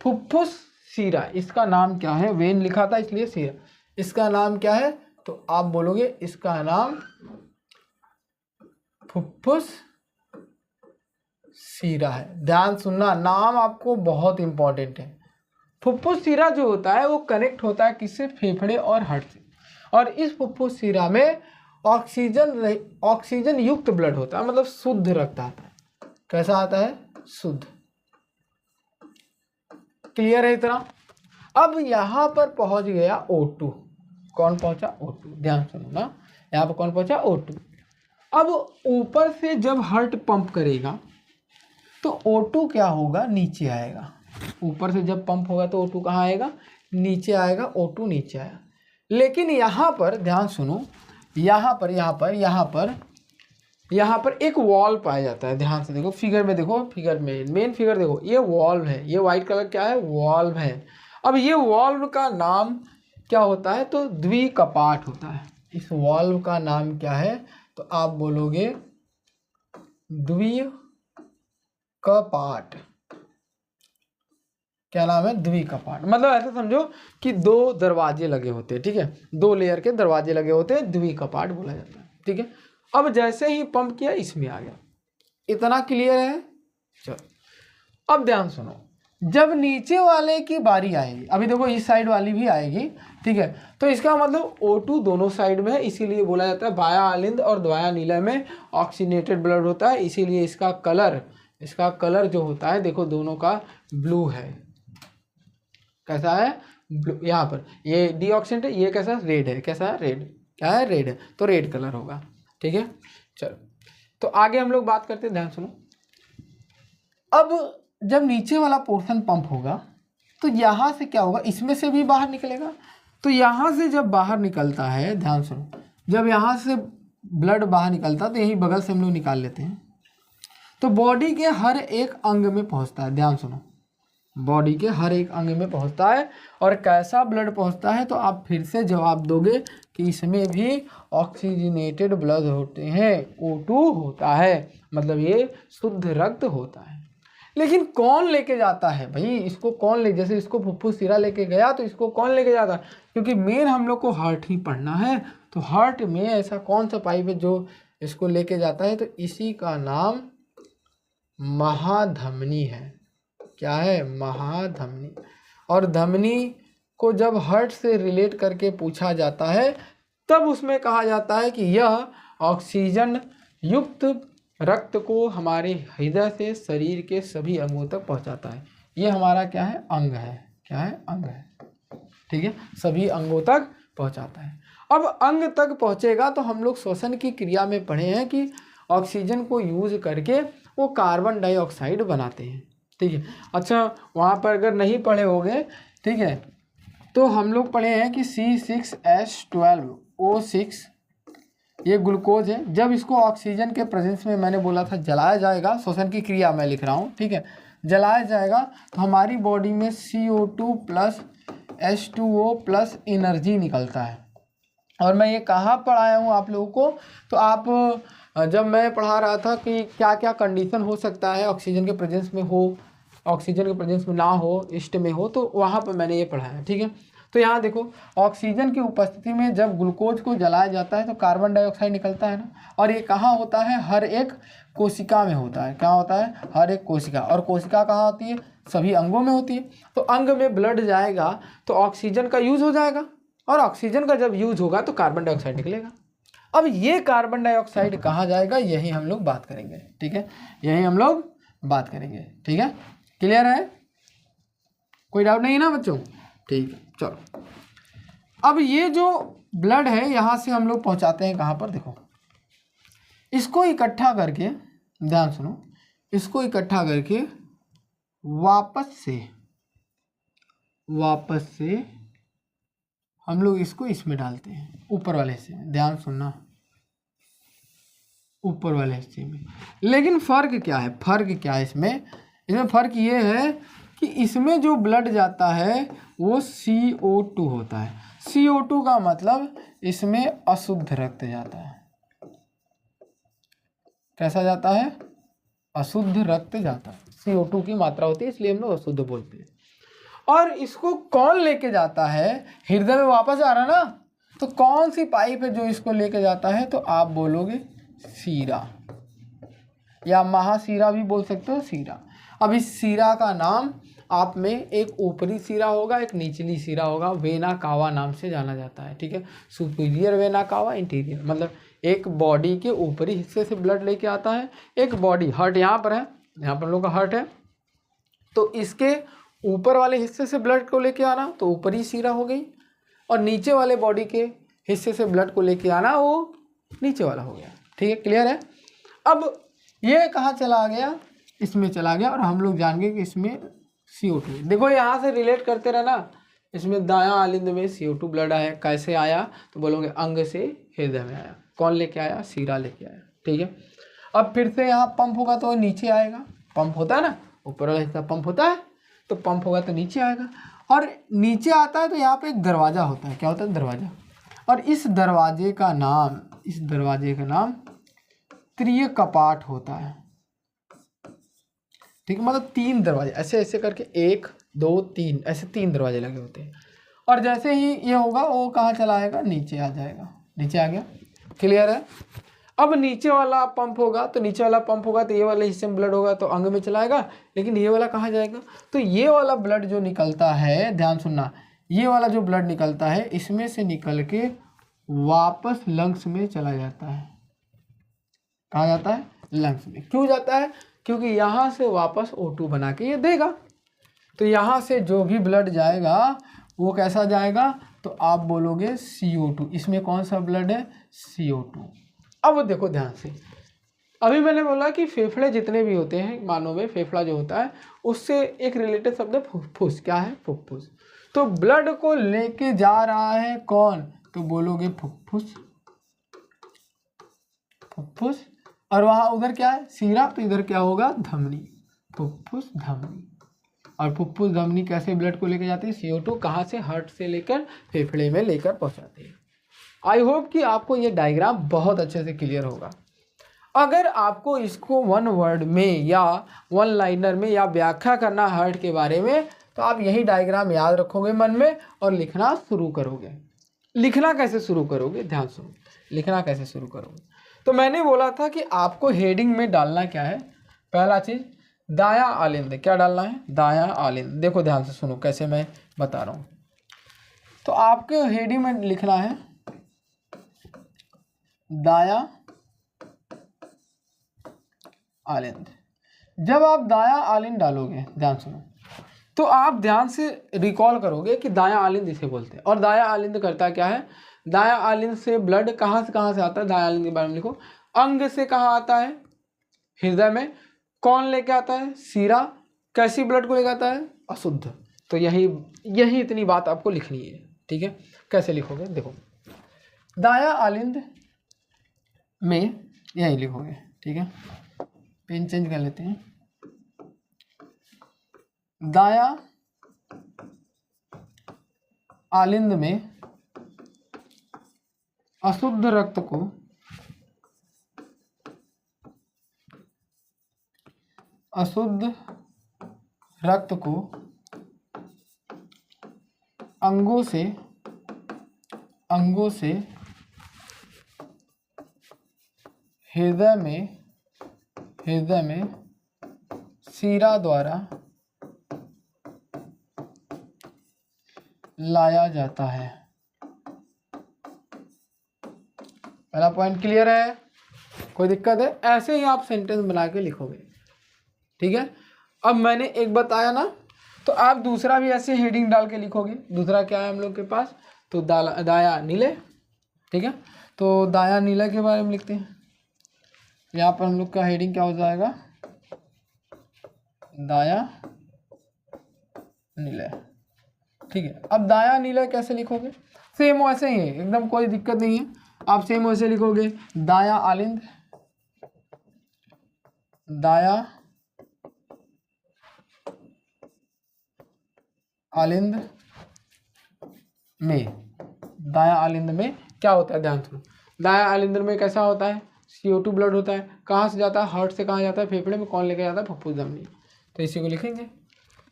[SPEAKER 1] फुफ्फुस सीरा, इसका नाम क्या है, वेन लिखा था इसलिए सीरा, इसका नाम क्या है, तो आप बोलोगे इसका नाम फुफ्फुस सीरा है। ध्यान सुनना, नाम आपको बहुत इंपॉर्टेंट है। फुफ्फुस सीरा जो होता है वो कनेक्ट होता है किससे, फेफड़े और हार्ट से। और इस फुफ्फुस सीरा में ऑक्सीजन युक्त ब्लड होता है, मतलब शुद्ध रक्त आता है। कैसा आता है, शुद्ध। क्लियर है इतना? अब यहाँ पर पहुँच गया O2। कौन पहुँचा, O2। ध्यान सुनो ना, यहाँ पर कौन पहुँचा, O2। अब ऊपर से जब हार्ट पंप करेगा तो O2 क्या होगा, नीचे आएगा। ऊपर से जब पंप होगा तो O2 कहाँ आएगा, नीचे आएगा। O2 नीचे आएगा। लेकिन यहाँ पर ध्यान सुनो, यहाँ पर एक वॉल्व पाया जाता है। ध्यान से देखो, फिगर में देखो, फिगर में मेन फिगर देखो, ये वॉल्व है, ये वाइट कलर क्या है, वॉल्व है। अब ये वॉल्व का नाम क्या होता है, तो द्विकपाट होता है। इस वॉल्व का नाम क्या है, तो आप बोलोगे द्विकपाट। क्या नाम है, द्विकपाट। मतलब ऐसे समझो कि 2 दरवाजे लगे होते हैं। ठीक है, 2 लेयर के दरवाजे लगे होते हैं, द्विकपाट बोला जाता है। ठीक है, अब जैसे ही पंप किया इसमें आ गया। इतना क्लियर है? चलो अब ध्यान सुनो, जब नीचे वाले की बारी आएगी, अभी देखो इस साइड वाली भी आएगी, ठीक है, तो इसका मतलब O2 दोनों साइड में है, इसीलिए बोला जाता है बाया आलिंद और द्वाया नीला में ऑक्सीनेटेड ब्लड होता है, इसीलिए इसका कलर जो होता है देखो दोनों का ब्लू है। कैसा है? ब्लू। यहाँ पर ये डीऑक्सीनेटेड, ये कैसा? रेड है। कैसा है? रेड। क्या है? रेड है, तो रेड कलर होगा। ठीक है, चलो तो आगे हम लोग बात करते हैं, ध्यान सुनो। अब जब नीचे वाला पोर्शन पंप होगा तो यहाँ से क्या होगा, इसमें से भी बाहर निकलेगा। तो यहाँ से जब बाहर निकलता है, ध्यान सुनो, जब यहाँ से ब्लड बाहर निकलता है तो यही बगल से हम लोग निकाल लेते हैं, तो बॉडी के हर एक अंग में पहुँचता है। ध्यान सुनो, बॉडी के हर एक अंग में पहुँचता है। और कैसा ब्लड पहुँचता है, तो आप फिर से जवाब दोगे कि इसमें भी ऑक्सीजनेटेड ब्लड होते हैं, O2 होता है, मतलब ये शुद्ध रक्त होता है। लेकिन कौन लेके जाता है भाई, इसको कौन ले, जैसे इसको फुफ्फुस सिरा लेके गया तो इसको कौन लेके जाता है, क्योंकि मेन हम लोग को हार्ट ही पढ़ना है। तो हार्ट में ऐसा कौन सा पाइप है जो इसको लेके जाता है, तो इसी का नाम महाधमनी है। क्या है? महाधमनी। और धमनी को जब हार्ट से रिलेट करके पूछा जाता है तब उसमें कहा जाता है कि यह ऑक्सीजन युक्त रक्त को हमारे हृदय से शरीर के सभी अंगों तक पहुंचाता है। ये हमारा क्या है? अंग है। क्या है? अंग है। ठीक है, सभी अंगों तक पहुंचाता है। अब अंग तक पहुंचेगा तो हम लोग श्वसन की क्रिया में पढ़े हैं कि ऑक्सीजन को यूज करके वो कार्बन डाइऑक्साइड बनाते हैं। ठीक है, अच्छा वहाँ पर अगर नहीं पढ़े होंगे, ठीक है, तो हम लोग पढ़े हैं कि C6H12O6 ये ग्लूकोज है। जब इसको ऑक्सीजन के प्रेजेंस में, मैंने बोला था जलाया जाएगा, श्वसन की क्रिया मैं लिख रहा हूँ, ठीक है, जलाया जाएगा तो हमारी बॉडी में CO2 plus H2O plus energy निकलता है। और मैं ये कहाँ पढ़ाया हूँ आप लोगों को, तो आप जब मैं पढ़ा रहा था कि क्या क्या कंडीशन हो सकता है ऑक्सीजन के प्रेजेंस में हो, ऑक्सीजन के प्रेजेंस में ना हो, ईस्ट में हो, तो वहाँ पर मैंने ये पढ़ाया। ठीक है, तो यहाँ देखो ऑक्सीजन की उपस्थिति में जब ग्लूकोज को जलाया जाता है तो कार्बन डाइऑक्साइड निकलता है ना, और ये कहाँ होता है? हर एक कोशिका में होता है। क्या होता है? हर एक कोशिका। और कोशिका कहाँ होती है? सभी अंगों में होती है। तो अंग में ब्लड जाएगा तो ऑक्सीजन का यूज हो जाएगा, और ऑक्सीजन का जब यूज होगा तो कार्बन डाइऑक्साइड निकलेगा। अब ये कार्बन डाइऑक्साइड कहाँ जाएगा, यही हम लोग बात करेंगे। ठीक है, यही हम लोग बात करेंगे। ठीक है, क्लियर है? कोई डाउट नहीं है ना बच्चों? ठीक है, चलो अब ये जो ब्लड है यहाँ से हम लोग पहुँचाते हैं कहाँ पर, देखो इसको इकट्ठा करके, ध्यान सुनो, इसको इकट्ठा करके वापस से हम लोग इसको इसमें डालते हैं, ऊपर वाले हिस्से में। ध्यान सुनना, ऊपर वाले हिस्से में। लेकिन फ़र्क क्या है? फ़र्क क्या है इसमें फ़र्क ये है कि इसमें जो ब्लड जाता है वो CO2 होता है। CO2 का मतलब इसमें अशुद्ध रक्त जाता है। कैसा जाता है? अशुद्ध रक्त जाता है। CO2 की मात्रा होती है, इसलिए हम लोग अशुद्ध बोलते हैं। और इसको कौन लेके जाता है? हृदय में वापस आ रहा ना, तो कौन सी पाइप है जो इसको लेके जाता है? तो आप बोलोगे सीरा, या महासीरा भी बोल सकते हो, सीरा। अब इस सीरा का नाम आप में एक ऊपरी सीरा होगा, एक निचली सीरा होगा, वेना कावा नाम से जाना जाता है। ठीक है, सुपीरियर वेना कावा, इंटीरियर, मतलब एक बॉडी के ऊपरी हिस्से से ब्लड लेके आता है। एक बॉडी, हार्ट यहाँ पर है, यहाँ पर लोग का हार्ट है, तो इसके ऊपर वाले हिस्से से ब्लड को लेके आना तो ऊपरी सीरा हो गई, और नीचे वाले बॉडी के हिस्से से ब्लड को लेके आना वो नीचे वाला हो गया। ठीक है, क्लियर है? अब ये कहाँ चला गया? इसमें चला गया, और हम लोग जान गए कि इसमें CO2। देखो यहाँ से रिलेट करते रहना, इसमें दायां आलिंद में CO2 ब्लड आया। कैसे आया? तो बोलोगे अंग से हृदय में आया। कौन लेके आया? सीरा लेके आया। ठीक है, अब फिर से यहाँ पंप होगा तो नीचे आएगा। पंप होता है ना, ऊपर वाला हिस्सा पंप होता है, तो पंप होगा तो नीचे आएगा, और नीचे आता है तो यहाँ पे एक दरवाज़ा होता है। क्या होता है? दरवाज़ा। और इस दरवाजे का नाम त्रिय कपाट होता है। ठीक है, मतलब 3 दरवाजे ऐसे ऐसे करके, 1 2 3 ऐसे 3 दरवाजे लगे होते हैं। और जैसे ही ये होगा वो कहाँ चला आएगा? नीचे आ जाएगा। नीचे आ गया। क्लियर है? अब नीचे वाला पंप होगा, तो नीचे वाला पंप होगा तो ये वाले हिस्से में ब्लड होगा तो अंग में चलाएगा, लेकिन ये वाला कहाँ जाएगा? तो ये वाला ब्लड जो निकलता है, ध्यान सुनना, ये वाला जो ब्लड निकलता है इसमें से निकल के वापस लंग्स में चला जाता है। कहाँ जाता है? लंग्स में। क्यों जाता है? क्योंकि यहाँ से वापस O2 बना के ये देगा। तो यहाँ से जो भी ब्लड जाएगा वो कैसा जाएगा? तो आप बोलोगे CO2। इसमें कौन सा ब्लड है? CO2। अब देखो ध्यान से, अभी मैंने बोला कि फेफड़े जितने भी होते हैं मानव में, फेफड़ा जो होता है उससे एक रिलेटेड शब्द है फुफ्फुस। क्या है? फुफ्फुस। तो ब्लड को लेके जा रहा है कौन? तो बोलोगे फुफ्फुस। फुफ्फुस। और वहाँ उधर क्या है? सीरा। तो इधर क्या होगा? धमनी। फुफ्फुस धमनी। और फुफ्फुस धमनी कैसे ब्लड को लेकर जाती है? CO2 कहाँ से? हार्ट से लेकर फेफड़े में लेकर पहुँचाते हैं। आई होप कि आपको ये डायग्राम बहुत अच्छे से क्लियर होगा। अगर आपको इसको वन वर्ड में या वन लाइनर में या व्याख्या करना हार्ट के बारे में, तो आप यही डायग्राम याद रखोगे मन में और लिखना शुरू करोगे। लिखना कैसे शुरू करोगे? ध्यान सुनो, लिखना कैसे शुरू करोगे? तो मैंने बोला था कि आपको हेडिंग में डालना क्या है? पहला चीज़ दायां आलिंद। क्या डालना है? दायां आलिंद। देखो ध्यान से सुनो कैसे मैं बता रहा हूँ। तो आपके हेडिंग में लिखना है दायां आलिंद। जब आप दायां आलिंद डालोगे, ध्यान सुनो, तो आप ध्यान से रिकॉल करोगे कि दायां आलिंद इसे बोलते हैं। और दायां आलिंद करता क्या है? दायां आलिंद से ब्लड कहाँ से आता है? दायां आलिंद के बारे में लिखो। अंग से कहाँ आता है? हृदय में। कौन लेके आता है? सीरा। कैसी ब्लड को लेके आता है? अशुद्ध। तो यही इतनी बात आपको लिखनी है। ठीक है, कैसे लिखोगे? देखो, दायां आलिंद में यही लिखोगे। ठीक है, पेन चेंज कर लेते हैं। दायां आलिंद में अशुद्ध रक्त को अंगों से हृदय में सीरा द्वारा लाया जाता है। पहला पॉइंट क्लियर है? कोई दिक्कत है? ऐसे ही आप सेंटेंस बना के लिखोगे। ठीक है, अब मैंने एक बताया ना, तो आप दूसरा भी ऐसे हेडिंग डाल के लिखोगे। दूसरा क्या है हम लोग के पास? तो दाया नीले। ठीक है, तो दाया नीला के बारे में लिखते हैं। यहाँ पर हम लोग का हेडिंग क्या हो जाएगा? दाया नीला। ठीक है, अब दाया नीला कैसे लिखोगे? सेम वैसे ही है, एकदम कोई दिक्कत नहीं है। आप सेम वैसे लिखोगे, दाया आलिंद, दाया आलिंद में। दाया आलिंद में क्या होता है? ध्यान सुनो, दाया आलिंद में कैसा होता है? CO2 ब्लड होता है। कहाँ से जाता है? हार्ट से। कहाँ जाता है? फेफड़े में। कौन लेके जाता है? फुफ्फुस धमनी। तो इसी को लिखेंगे,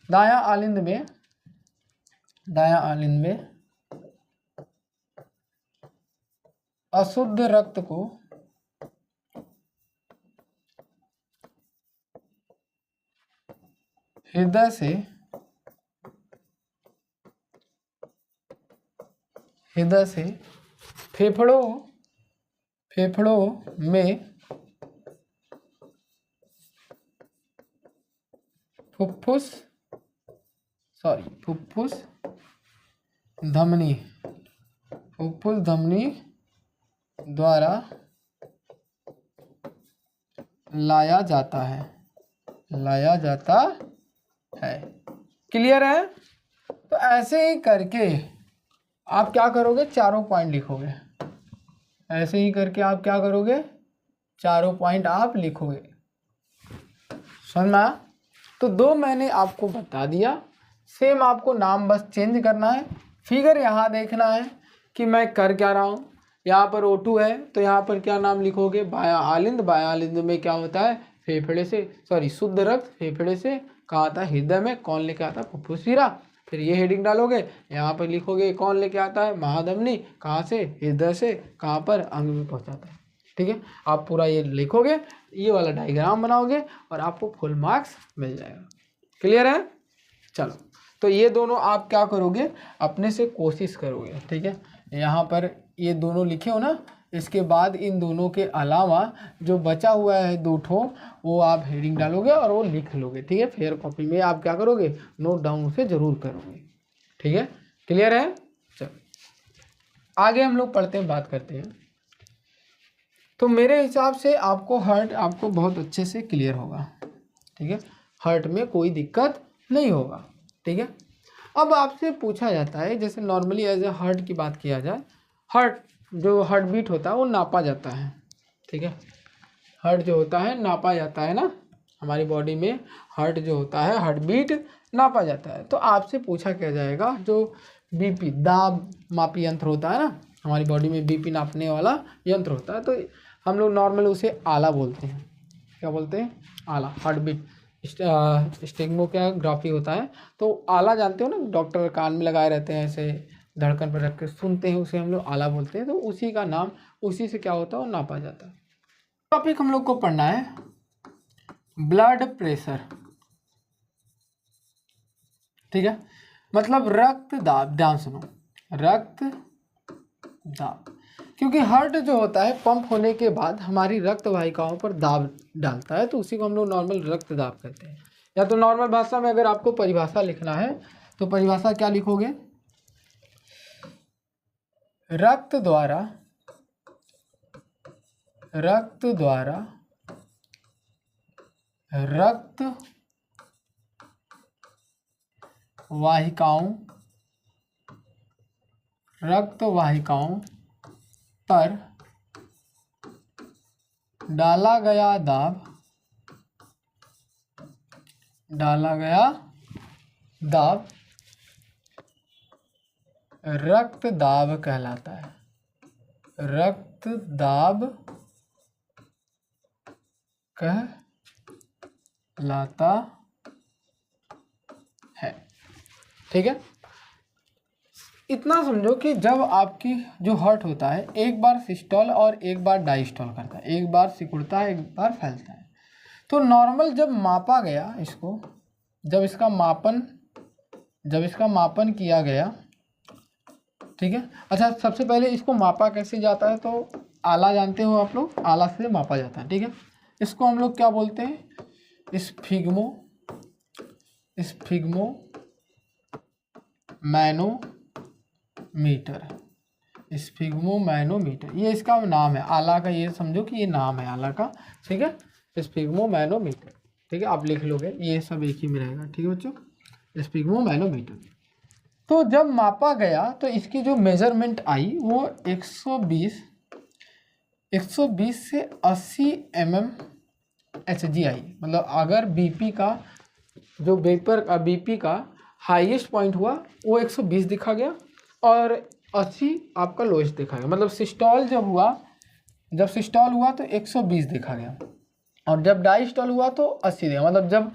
[SPEAKER 1] दाया आलिंद में अशुद्ध रक्त को हृदय से फेफड़ों में फुफ्फुस धमनी द्वारा लाया जाता है। क्लियर है? तो ऐसे ही करके आप क्या करोगे? चारों पॉइंट लिखोगे। ऐसे ही करके आप क्या करोगे? चारों पॉइंट आप लिखोगे। सुनना, तो दो मैंने आपको बता दिया। सेम आपको नाम बस चेंज करना है। फिगर यहाँ देखना है कि मैं कर क्या रहा हूँ। यहाँ पर O2 है तो यहाँ पर क्या नाम लिखोगे? बायां आलिंद। बायां आलिंद में क्या होता है? फेफड़े से, शुद्ध रक्त फेफड़े से कहाँ आता है? हृदय में। कौन लेके आता है? फुफ्फुस सीरा। फिर ये हेडिंग डालोगे, यहाँ पर लिखोगे कौन लेके आता है? महाधमनी। कहाँ से? हृदय से। कहाँ पर? अंग में पहुँचाता है। ठीक है, आप पूरा ये लिखोगे, ये वाला डायग्राम बनाओगे और आपको फुल मार्क्स मिल जाएगा। क्लियर है? चलो, तो ये दोनों आप क्या करोगे, अपने से कोशिश करोगे। ठीक है, यहाँ पर ये दोनों लिखे हो ना, इसके बाद इन दोनों के अलावा जो बचा हुआ है 2 ठो, वो आप हेडिंग डालोगे और वो लिख लोगे। ठीक है, फेयर कॉपी में आप क्या करोगे, नोट डाउन उसे जरूर करोगे। ठीक है, क्लियर है? चलो आगे हम लोग पढ़ते हैं, बात करते हैं। तो मेरे हिसाब से आपको हार्ट आपको बहुत अच्छे से क्लियर होगा। ठीक है, हार्ट में कोई दिक्कत नहीं होगा। ठीक है, अब आपसे पूछा जाता है, जैसे नॉर्मली एज ए हार्ट की बात किया जाए, हार्ट जो हार्ट बीट होता है वो नापा जाता है। ठीक है, हार्ट जो होता है नापा जाता है ना, हमारी बॉडी में हार्ट जो होता है, हार्ट बीट नापा जाता है। तो आपसे पूछा क्या जाएगा, जो बीपी दाब मापी यंत्र होता है ना, हमारी बॉडी में बीपी नापने वाला यंत्र होता है, तो हम लोग नॉर्मल उसे आला बोलते हैं। क्या बोलते हैं? आला। हार्ट बीट स्टेगनोग्राफी होता है, तो आला जानते हो ना, डॉक्टर कान में लगाए रहते हैं, ऐसे धड़कन पर रख के सुनते हैं, उसे हम लोग आला बोलते हैं। तो उसी का नाम, उसी से क्या होता है, वो नापा जाता है। टॉपिक हम लोग को पढ़ना है ब्लड प्रेशर। ठीक है, मतलब रक्त दाब। ध्यान सुनो, रक्त दाब, क्योंकि हार्ट जो होता है पंप होने के बाद हमारी रक्त वाहिकाओं पर दाब डालता है, तो उसी को हम लोग नॉर्मल रक्त दाब कहते हैं। या तो नॉर्मल भाषा में अगर आपको परिभाषा लिखना है तो परिभाषा क्या लिखोगे, रक्त द्वारा रक्त वाहिकाओं पर डाला गया दाब रक्त दाब कहलाता है। रक्त दाब कहलाता है। ठीक है, इतना समझो कि जब आपकी जो हार्ट होता है एक बार सिस्टोल और एक बार डायस्टोल करता है, एक बार सिकुड़ता है, एक बार फैलता है। तो नॉर्मल जब मापा गया इसको, जब इसका मापन किया गया, ठीक है। अच्छा, सबसे पहले इसको मापा कैसे जाता है, तो आला जानते हो आप लोग, आला से मापा जाता है। ठीक है, इसको हम लोग क्या बोलते हैं, स्फिग्मो मैनोमीटर, ये इसका नाम है आला का, ये समझो कि ये नाम है आला का। ठीक है, स्फिग्मो मैनोमीटर। ठीक है, आप लिख लोगे, ये सब एक ही में रहेगा। ठीक है बच्चों, स्फिग्मो मैनोमीटर। तो जब मापा गया तो इसकी जो मेजरमेंट आई वो 120 से 80 mm Hg आई। मतलब अगर बीपी का हाईएस्ट पॉइंट हुआ वो 120 दिखा गया और 80 आपका लोएस्ट दिखा गया। मतलब जब सिस्टॉल हुआ तो 120 दिखा गया और जब डायस्टॉल हुआ तो 80 दिखा। मतलब जब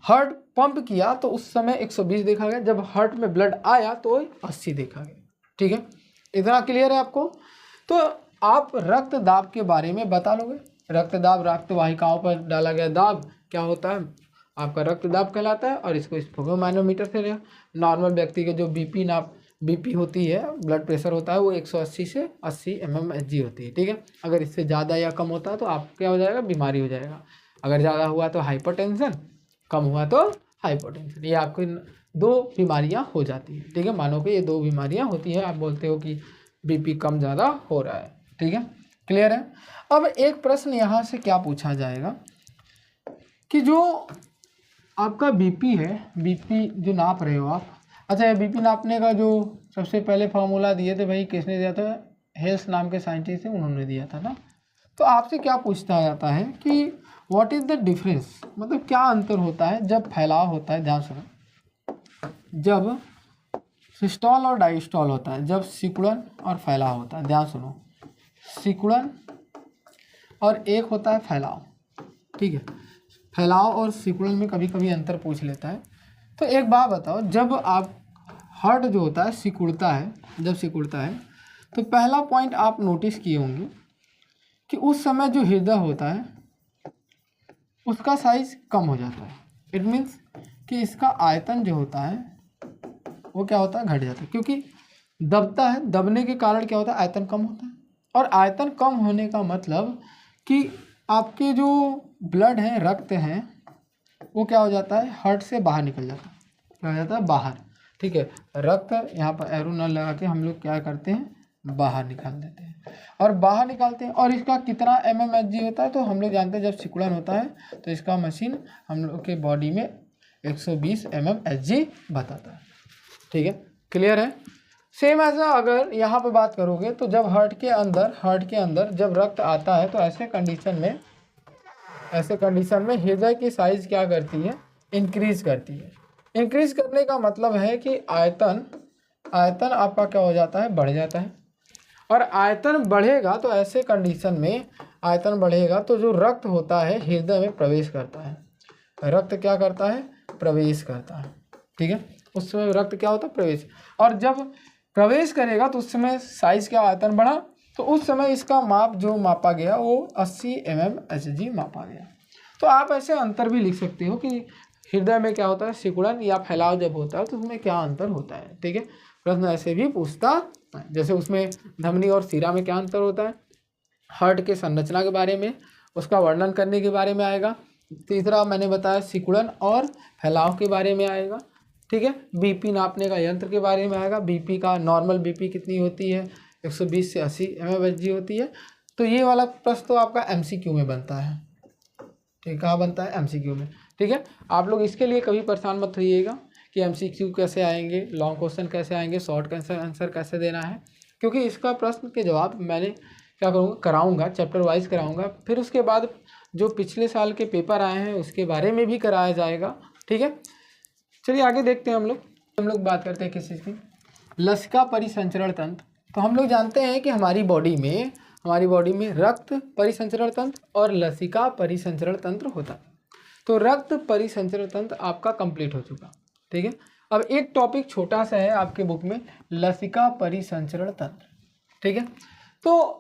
[SPEAKER 1] हार्ट पंप किया तो उस समय 120 देखा गया, जब हार्ट में ब्लड आया तो 80 देखा गया। ठीक है, इतना क्लियर है आपको? तो आप रक्त दाब के बारे में बता लोगे। रक्त दाब रक्त वाहिकाओं पर डाला गया दाब क्या होता है, आपका रक्त दाब कहलाता है। और इसको स्फिग्मो मैनोमीटर से लिया। नॉर्मल व्यक्ति के जो बीपी होती है, ब्लड प्रेशर होता है, वो 180 से 80 mmHg होती है। ठीक है, अगर इससे ज़्यादा या कम होता है तो आप क्या हो जाएगा, बीमारी हो जाएगा। अगर ज़्यादा हुआ तो हाइपरटेंशन, कम हुआ तो हाइपोटेंशन। ये आपको 2 बीमारियां हो जाती हैं। ठीक है, मानो कि ये 2 बीमारियां होती हैं, आप बोलते हो कि बीपी कम ज़्यादा हो रहा है। ठीक है, क्लियर है? अब एक प्रश्न यहाँ से क्या पूछा जाएगा कि जो आपका बीपी है, बीपी जो नाप रहे हो आप, अच्छा ये बीपी नापने का जो सबसे पहले फार्मूला दिए थे भाई, किसने दिया था? हेल्स नाम के साइंटिस्ट हैं, उन्होंने दिया था ना। तो आपसे क्या पूछता जाता है कि व्हाट इज़ द डिफरेंस, मतलब क्या अंतर होता है जब फैलाव होता है। ध्यान सुनो, जब सिस्टोल और डायस्टोल होता है, जब सिकुड़न और फैलाव होता है। ध्यान सुनो, सिकुड़न और एक होता है फैलाव। ठीक है, फैलाव और सिकुड़न में कभी कभी अंतर पूछ लेता है। तो एक बात बताओ, जब आप हार्ट जो होता है सिकुड़ता है, जब सिकुड़ता है तो पहला पॉइंट आप नोटिस किए होंगे कि उस समय जो हृदय होता है उसका साइज कम हो जाता है। इट मीन्स कि इसका आयतन जो होता है वो क्या होता है, घट जाता है, क्योंकि दबता है, दबने के कारण क्या होता है, आयतन कम होता है। और आयतन कम होने का मतलब कि आपके जो ब्लड है, रक्त है, वो क्या हो जाता है, हार्ट से बाहर निकल जाता है। क्या हो जाता है, बाहर। ठीक है, रक्त यहाँ पर एरो न लगा के हम लोग क्या करते हैं, बाहर निकाल देते हैं। और बाहर निकालते हैं, और इसका कितना mmHg होता है, तो हम लोग जानते हैं जब सिकुड़न होता है तो इसका मशीन हम लोग के बॉडी में 120 mmHg बताता है। ठीक है, क्लियर है। सेम ऐसा अगर यहाँ पे बात करोगे तो जब हार्ट के अंदर जब रक्त आता है तो ऐसे कंडीशन में हृदय की साइज क्या करती है, इंक्रीज करती है। इंक्रीज करने का मतलब है कि आयतन आपका क्या हो जाता है, बढ़ जाता है। और आयतन बढ़ेगा तो ऐसे कंडीशन में आयतन बढ़ेगा तो जो रक्त होता है हृदय में प्रवेश करता है। रक्त क्या करता है, प्रवेश करता है। ठीक है, उस समय रक्त क्या होता है, प्रवेश। और जब प्रवेश करेगा तो उस समय साइज क्या, आयतन बढ़ा, तो उस समय इसका माप जो मापा गया वो 80 mmHg मापा गया। तो आप ऐसे अंतर भी लिख सकते हो कि हृदय में क्या होता है, सिकुड़न या फैलाव जब होता है तो उसमें क्या अंतर होता है। ठीक है, प्रश्न ऐसे भी पूछता है। जैसे उसमें धमनी और शिरा में क्या अंतर होता है, हार्ट के संरचना के बारे में, उसका वर्णन करने के बारे में आएगा। तीसरा मैंने बताया सिकुड़न और फैलाव के बारे में आएगा। ठीक है, बीपी नापने का यंत्र के बारे में आएगा। बीपी का नॉर्मल बीपी कितनी होती है, 120 से 80 mmHg होती है। तो ये वाला प्रश्न तो आपका MCQ में बनता है। ठीक, कहाँ बनता है, MCQ में। ठीक है, आप लोग इसके लिए कभी परेशान मत होइएगा कि MCQ कैसे आएंगे, लॉन्ग क्वेश्चन कैसे आएंगे, शॉर्ट आंसर कैसे देना है, क्योंकि इसका प्रश्न के जवाब मैंने क्या करूँगा, कराऊँगा, चैप्टर वाइज कराऊँगा। फिर उसके बाद जो पिछले साल के पेपर आए हैं उसके बारे में भी कराया जाएगा। ठीक है, चलिए आगे देखते हैं। हम लोग बात करते हैं किस चीज़ की, लसिका परिसंचरण तंत्र। तो हम लोग जानते हैं कि हमारी बॉडी में रक्त परिसंचरण तंत्र और लसिका परिसंचरण तंत्र होता है। तो रक्त परिसंचरण तंत्र आपका कंप्लीट हो चुका। ठीक है, अब एक टॉपिक छोटा सा है आपके बुक में, लसिका परिसंचरण तंत्र। ठीक है, तो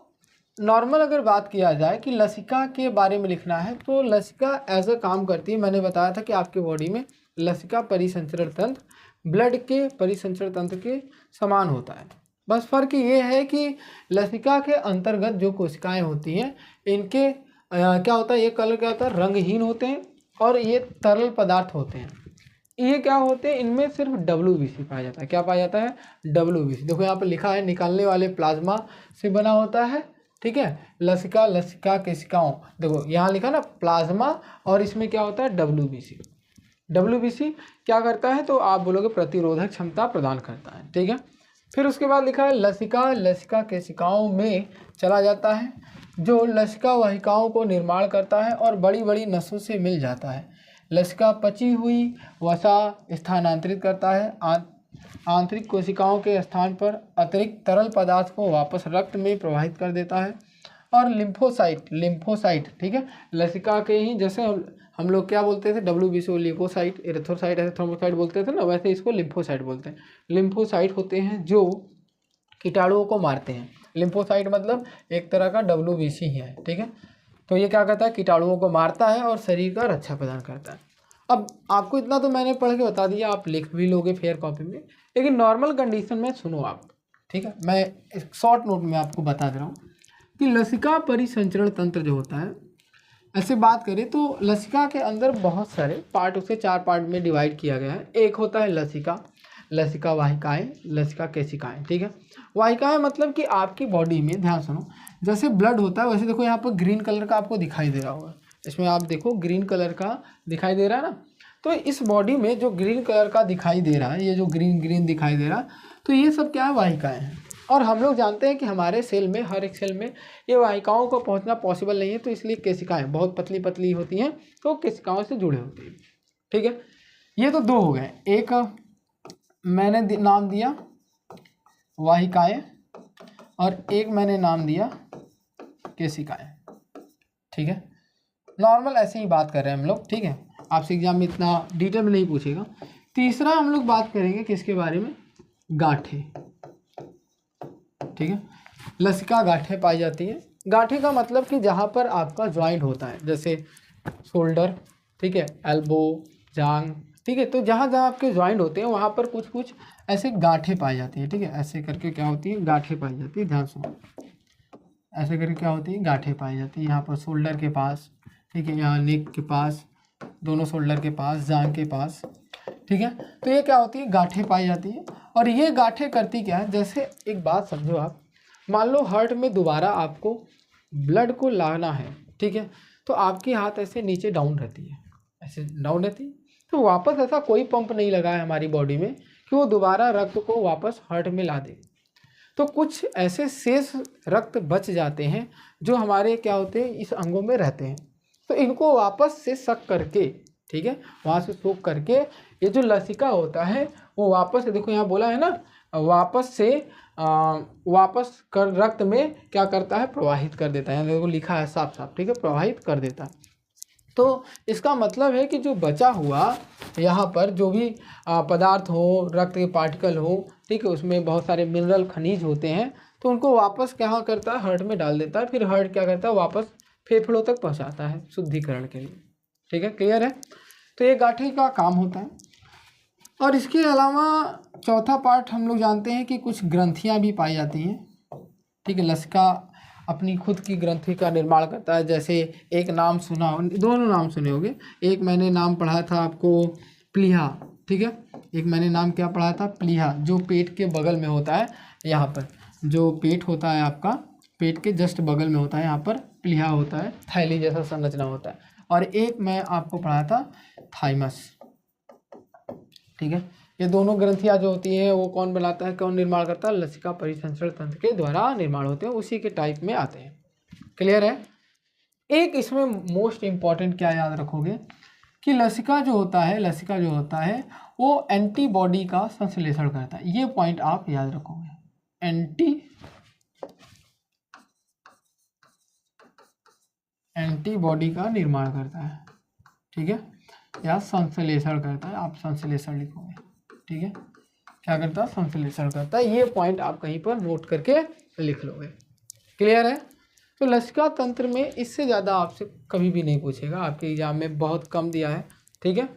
[SPEAKER 1] नॉर्मल अगर बात किया जाए कि लसिका के बारे में लिखना है तो लसिका एज अ काम करती है। मैंने बताया था कि आपके बॉडी में लसिका परिसंचरण तंत्र ब्लड के परिसंचरण तंत्र के समान होता है। बस फर्क ये है कि लसिका के अंतर्गत जो कोशिकाएं होती हैं इनके क्या होता है, ये कलर क्या होता है, रंगहीन होते हैं और ये तरल पदार्थ होते हैं। ये क्या होते हैं, इनमें सिर्फ WBC पाया जाता है। क्या पाया जाता है, WBC। देखो यहाँ पर लिखा है, निकालने वाले प्लाज्मा से बना होता है। ठीक है, लसिका केशिकाओं, देखो यहाँ लिखा ना प्लाज्मा, और इसमें क्या होता है, WBC क्या करता है, तो आप बोलोगे प्रतिरोधक क्षमता प्रदान करता है। ठीक है, फिर उसके बाद लिखा है लसिका केशिकाओं में चला जाता है, जो लसिका वाहिकाओं को निर्माण करता है और बड़ी बड़ी नसों से मिल जाता है। लसिका पची हुई वसा स्थानांतरित करता है, आंतरिक कोशिकाओं के स्थान पर अतिरिक्त तरल पदार्थ को वापस रक्त में प्रवाहित कर देता है। और लिम्फोसाइट, ठीक है, लसिका के ही जैसे हम लोग क्या बोलते थे, WBC को लिम्फोसाइट, एरिथ्रोसाइट, एरिथ्रोमोसाइट बोलते थे ना, वैसे इसको लिम्फोसाइट बोलते हैं। लिम्फोसाइट होते हैं जो कीटाणुओं को मारते हैं। लिम्फोसाइट मतलब एक तरह का WBC ही है। ठीक है, तो ये क्या करता है, कीटाणुओं को मारता है और शरीर का रक्षा प्रदान करता है। अब आपको इतना तो मैंने पढ़ के बता दिया, आप लिख भी लोगे फेयर कॉपी में, लेकिन नॉर्मल कंडीशन में सुनो आप। ठीक है, मैं एक शॉर्ट नोट में आपको बता दे रहा हूँ कि लसिका परिसंचरण तंत्र जो होता है, ऐसे बात करें तो लसिका के अंदर बहुत सारे पार्ट, उसे 4 पार्ट में डिवाइड किया गया है। एक होता है लसिका वाहिकाएं, लसिका केशिकाएं। ठीक है, वाहिकाएं मतलब कि आपकी बॉडी में, ध्यान सुनो, जैसे ब्लड होता है वैसे देखो यहाँ पर ग्रीन कलर का आपको दिखाई दे रहा होगा, इसमें आप देखो ग्रीन कलर का दिखाई दे रहा है ना। तो इस बॉडी में जो ग्रीन कलर का दिखाई दे रहा है, ये जो ग्रीन दिखाई दे रहा है, तो ये सब क्या है, वाहिकाएं हैं। और हम लोग जानते हैं कि हमारे सेल में, हर एक सेल में ये वाहिकाओं को पहुंचना पॉसिबल नहीं है, तो इसलिए केशिकाएं बहुत पतली पतली होती हैं, तो केशिकाओं से जुड़े होती हैं। ठीक है, ये तो 2 हो गए। एक मैंने नाम दिया वाहिकाएं और एक मैंने नाम दिया केशिकाएं। ठीक है, नॉर्मल ऐसे ही बात कर रहे हैं हम लोग। ठीक है, आपसे एग्जाम में इतना डिटेल में नहीं पूछेगा। तीसरा हम लोग बात करेंगे किसके बारे में, गांठें। ठीक है, लसिका गांठें पाई जाती हैं। गांठे का मतलब कि जहाँ पर आपका ज्वाइंट होता है, जैसे शोल्डर, ठीक है, एल्बो, जांग, ठीक है, तो जहाँ जहाँ आपके ज्वाइंट होते हैं वहाँ पर कुछ कुछ ऐसे गांठें पाई जाती है, ठीक है, ऐसे करके क्या होती है, गांठें पाई जाती है, ध्यान सुनो, ऐसे करके क्या होती है, गांठें पाई जाती है यहाँ पर शोल्डर के पास, ठीक है, यहाँ नेक के पास, दोनों शोल्डर के पास, जांग के पास, ठीक है। तो ये क्या होती है, गांठें पाई जाती है। और ये गांठें करती क्या है, जैसे एक बात समझो आप, मान लो हार्ट में दोबारा आपको ब्लड को लाना है, ठीक है, तो आपकी हाथ ऐसे नीचे डाउन रहती है, ऐसे डाउन रहती है, तो वापस ऐसा कोई पंप नहीं लगा है हमारी बॉडी में कि वो दोबारा रक्त को वापस हार्ट में ला दे। तो कुछ ऐसे शेष रक्त बच जाते हैं जो हमारे क्या होते हैं, इस अंगों में रहते हैं, तो इनको वापस से सक करके, ठीक है, वहाँ से सोख करके ये जो लसिका होता है वो वापस, देखो यहाँ बोला है ना, वापस से वापस कर रक्त में क्या करता है, प्रवाहित कर देता है, देखो लिखा है साफ साफ, ठीक है, प्रवाहित कर देता है। तो इसका मतलब है कि जो बचा हुआ यहाँ पर जो भी पदार्थ हो, रक्त के पार्टिकल हो, ठीक है, उसमें बहुत सारे मिनरल खनिज होते हैं, तो उनको वापस क्या करता है, हार्ट में डाल देता है, फिर हार्ट क्या करता है, वापस फेफड़ों तक पहुँचाता है शुद्धिकरण के लिए, ठीक है, क्लियर है। तो ये गांठे का काम होता है। और इसके अलावा चौथा पार्ट हम लोग जानते हैं कि कुछ ग्रंथियाँ भी पाई जाती हैं, ठीक है, लसिका अपनी खुद की ग्रंथि का निर्माण करता है। जैसे एक नाम सुना, दोनों नाम सुने होंगे, एक मैंने नाम पढ़ा था आपको प्लीहा, ठीक है, एक मैंने नाम क्या पढ़ा था, प्लीहा, जो पेट के बगल में होता है, यहाँ पर जो पेट होता है आपका, पेट के जस्ट बगल में होता है, यहाँ पर प्लीहा होता है, थैली जैसा संरचना होता है। और एक मैं आपको पढ़ा था थाइमस, ठीक है, ये दोनों ग्रंथियाँ जो होती हैं वो कौन बनाता है, कौन निर्माण करता है, लसिका परिसंचरण तंत्र के द्वारा निर्माण होते हैं, उसी के टाइप में आते हैं, क्लियर है। एक इसमें मोस्ट इम्पॉर्टेंट क्या याद रखोगे कि लसिका जो होता है, लसिका जो होता है वो एंटीबॉडी का संश्लेषण करता है, ये पॉइंट आप याद रखोगे, एंटीबॉडी का निर्माण करता है, ठीक है, या संश्लेषण करता है, आप संश्लेषण लिखोगे, ठीक है, क्या करता है, संश्लेषण करता है, ये पॉइंट आप कहीं पर नोट करके लिख लोगे, क्लियर है। तो लसिका तंत्र में इससे ज़्यादा आपसे कभी भी नहीं पूछेगा, आपके एग्जाम में बहुत कम दिया है, ठीक है।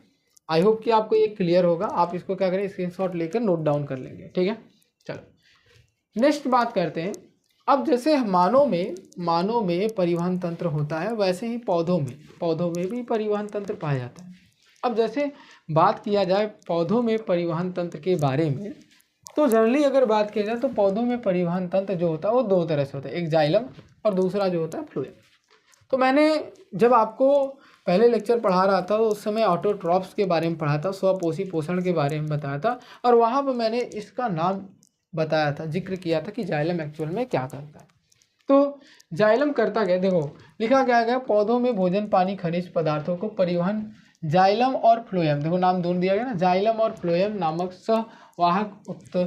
[SPEAKER 1] आई होप कि आपको ये क्लियर होगा, आप इसको क्या करें, स्क्रीनशॉट लेकर नोट डाउन कर लेंगे, ठीक है। चलो नेक्स्ट बात करते हैं। अब जैसे मानव में परिवहन तंत्र होता है, वैसे ही पौधों में भी परिवहन तंत्र पाया जाता है। अब जैसे बात किया जाए पौधों में परिवहन तंत्र के बारे में, तो जनरली अगर बात की जाए तो पौधों में परिवहन तंत्र जो होता है वो दो तरह से होता है, एक जाइलम और दूसरा जो होता है फ्लोएम। तो मैंने जब आपको पहले लेक्चर पढ़ा रहा था तो उस समय ऑटोट्रॉप्स के बारे में पढ़ा था, स्वपोषी पोषण के बारे में बताया था, और वहाँ पर मैंने इसका नाम बताया था, जिक्र किया था कि जाइलम एक्चुअल में क्या करता है। तो जाइलम करता क्या, देखो लिखा क्या गया, पौधों में भोजन पानी खनिज पदार्थों को परिवहन जाइलम और फ्लोएम, देखो नाम दोनों दिया गया ना, जाइलम और फ्लोएम नामक सहवाहक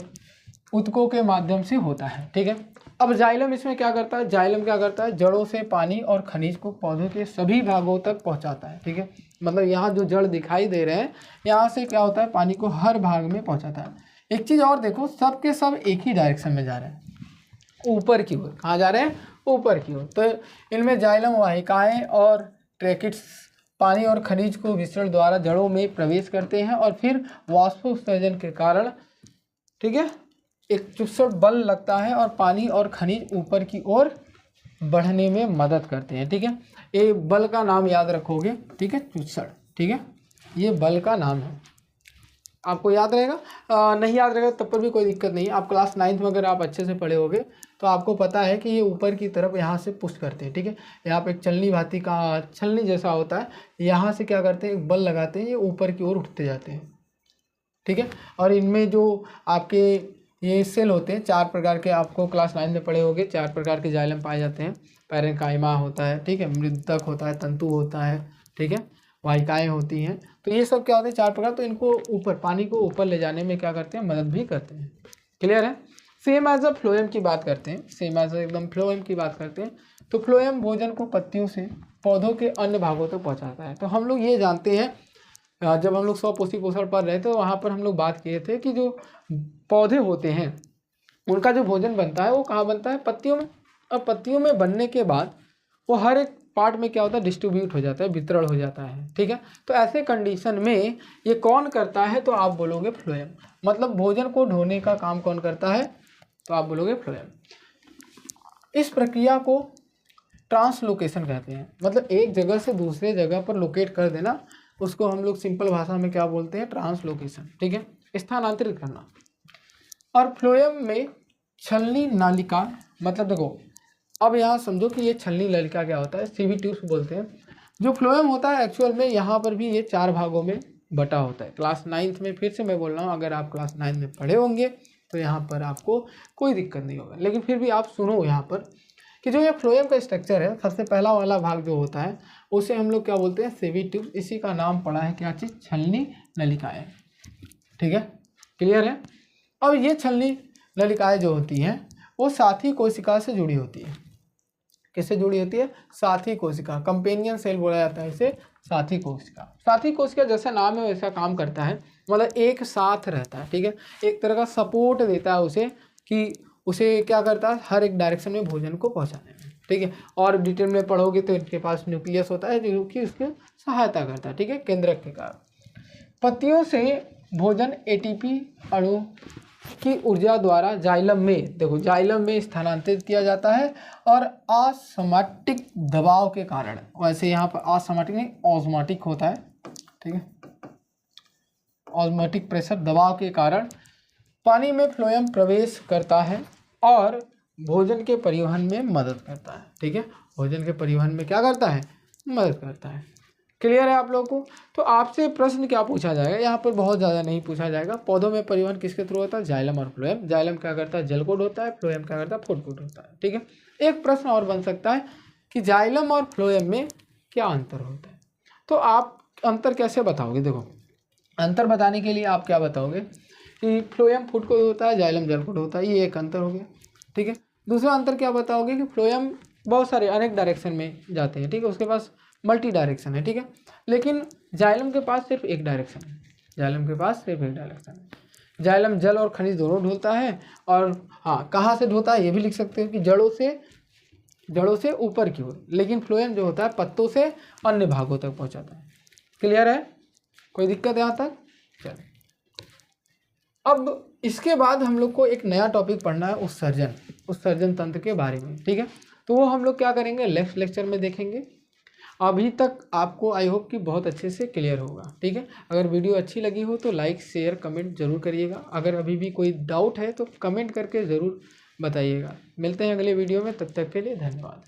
[SPEAKER 1] ऊतकों के माध्यम से होता है, ठीक है। अब जाइलम इसमें क्या करता है, जाइलम क्या करता है, जड़ों से पानी और खनिज को पौधों के सभी भागों तक पहुंचाता है, ठीक है, मतलब यहाँ जो जड़ दिखाई दे रहे हैं यहाँ से क्या होता है, पानी को हर भाग में पहुंचाता है। एक चीज़ और देखो, सब के सब एक ही डायरेक्शन में जा रहे हैं, ऊपर की ओर, कहाँ जा रहे हैं, ऊपर की ओर। तो इनमें जाइलम वाहिकाएं और ट्रैकिट्स पानी और खनिज को विसरण द्वारा जड़ों में प्रवेश करते हैं और फिर वाष्पोत्सर्जन के कारण, ठीक है, एक चुस्सट बल लगता है और पानी और खनिज ऊपर की ओर बढ़ने में मदद करते हैं, ठीक है। ये बल का नाम याद रखोगे, ठीक है, चुस्सट, ठीक है, ये बल का नाम है, आपको याद रहेगा, नहीं याद रहेगा तब पर भी कोई दिक्कत नहीं है। आप क्लास 9th में अगर आप अच्छे से पढ़े होगे तो आपको पता है कि ये ऊपर की तरफ यहाँ से पुश करते हैं, ठीक है, यहाँ पे एक छलनी भांति का छलनी जैसा होता है, यहाँ से क्या करते हैं, एक बल लगाते हैं, ये ऊपर की ओर उठते जाते हैं, ठीक है। और इनमें जो आपके ये सेल होते हैं 4 प्रकार के, आपको क्लास 9 में पढ़े होंगे, 4 प्रकार के जाइलम पाए जाते हैं, पैरेन्काइमा होता है, ठीक है, मृदतक होता है, तंतु होता है, ठीक है, वाहिकाएं होती हैं, तो ये सब क्या होते हैं 4 प्रकार, तो इनको ऊपर पानी को ऊपर ले जाने में क्या करते हैं, मदद भी करते हैं, क्लियर है। सेम एज अ फ्लोएम की बात करते हैं, सेम एज एकदम फ्लोएम की बात करते हैं, तो फ्लोएम भोजन को पत्तियों से पौधों के अन्य भागों तक पहुँचाता है। तो हम लोग ये जानते हैं, जब हम लोग स्वपोषी पोषण पढ़ रहे थे तो वहाँ पर हम लोग बात किए थे कि जो पौधे होते हैं उनका जो भोजन बनता है वो कहाँ बनता है, पत्तियों में, अब पत्तियों में बनने के बाद वो हर एक पार्ट में क्या होता है, डिस्ट्रीब्यूट हो जाता है, वितरण हो जाता है, ठीक है। तो ऐसे कंडीशन में ये कौन करता है, तो आप बोलोगे फ्लोएम। मतलब भोजन को ढोने का काम कौन करता है, तो आप बोलोगे फ्लोएम। इस प्रक्रिया को ट्रांसलोकेशन कहते हैं, मतलब एक जगह से दूसरे जगह पर लोकेट कर देना, उसको हम लोग सिंपल भाषा में क्या बोलते हैं, ट्रांसलोकेशन, ठीक है, स्थानांतरित करना। और फ्लोएम में छलनी नालिका, मतलब देखो अब यहाँ समझो कि ये छलनी नलिका क्या होता है, सीवी ट्यूब्स बोलते हैं। जो फ्लोएम होता है एक्चुअल में यहाँ पर भी ये 4 भागों में बटा होता है। क्लास 9th में, फिर से मैं बोल रहा हूँ, अगर आप क्लास 9 में पढ़े होंगे तो यहाँ पर आपको कोई दिक्कत नहीं होगा, लेकिन फिर भी आप सुनो यहाँ पर कि जो ये फ्लोएम का स्ट्रक्चर है, सबसे पहला वाला भाग जो होता है उसे हम लोग क्या बोलते हैं, सीवी ट्यूब्स। इसी का नाम पड़ा है क्या चीज़, छलनी नलिकाएँ, ठीक है, क्लियर है। अब ये छलनी नलिकाएँ जो होती हैं वो साथी कोशिका से जुड़ी होती है। किससे जुड़ी होती है, साथी कोशिका, कंपेनियन सेल बोला जाता है इसे, साथी कोशिका। साथी कोशिका जैसा नाम है वैसा काम करता है, मतलब एक साथ रहता है, ठीक है, एक तरह का सपोर्ट देता है उसे, कि उसे क्या करता है, हर एक डायरेक्शन में भोजन को पहुंचाने में, ठीक है। और डिटेल में पढ़ोगे तो इनके पास न्यूक्लियस होता है जो कि उसकी सहायता करता है, ठीक है, केंद्रक के कारण। पत्तियों से भोजन एटीपी अणु की ऊर्जा द्वारा जाइलम में, देखो जाइलम में स्थानांतरित किया जाता है, और ऑस्मोटिक दबाव के कारण, वैसे यहाँ पर ऑस्मोटिक नहीं ऑस्मोटिक होता है, ठीक है, ऑस्मोटिक प्रेशर दबाव के कारण पानी में फ्लोएम प्रवेश करता है और भोजन के परिवहन में मदद करता है, ठीक है, भोजन के परिवहन में क्या करता है, मदद करता है। क्लियर है आप लोगों को। तो आपसे प्रश्न क्या पूछा जाएगा, यहाँ पर बहुत ज़्यादा नहीं पूछा जाएगा। पौधों में परिवहन किसके थ्रू होता है, जाइलम और फ्लोएम। जाइलम क्या करता है, जल को ढोता है, फ्लोएम क्या करता है, फूड को ढोता है, ठीक है। एक प्रश्न और बन सकता है कि जाइलम और फ्लोएम में क्या अंतर होता है, तो आप अंतर कैसे बताओगे। देखो अंतर बताने के लिए आप क्या बताओगे कि फ्लोएम फूड को ढोता है, जाइलम जल को ढोता है, ये एक अंतर हो गया, ठीक है। दूसरा अंतर क्या बताओगे कि फ्लोएम बहुत सारे अनेक डायरेक्शन में जाते हैं, ठीक है, उसके पास मल्टी डायरेक्शन है, ठीक है, लेकिन जाइलम के पास सिर्फ एक डायरेक्शन है, जाइलम के पास सिर्फ एक डायरेक्शन है। जाइलम जल और खनिज दोनों ढोता है, और हाँ कहाँ से ढोता है ये भी लिख सकते हो कि जड़ों से ऊपर की ओर, लेकिन फ्लोएम जो होता है पत्तों से अन्य भागों तक पहुँचाता है। क्लियर है, कोई दिक्कत यहाँ तक। चलिए अब इसके बाद हम लोग को एक नया टॉपिक पढ़ना है, उत्सर्जन तंत्र के बारे में, ठीक है। तो वो हम लोग क्या करेंगे, नेक्स्ट लेक्चर में देखेंगे। अभी तक आपको आई होप कि बहुत अच्छे से क्लियर होगा, ठीक है। अगर वीडियो अच्छी लगी हो तो लाइक शेयर कमेंट जरूर करिएगा। अगर अभी भी कोई डाउट है तो कमेंट करके ज़रूर बताइएगा। मिलते हैं अगले वीडियो में, तब तक के लिए धन्यवाद।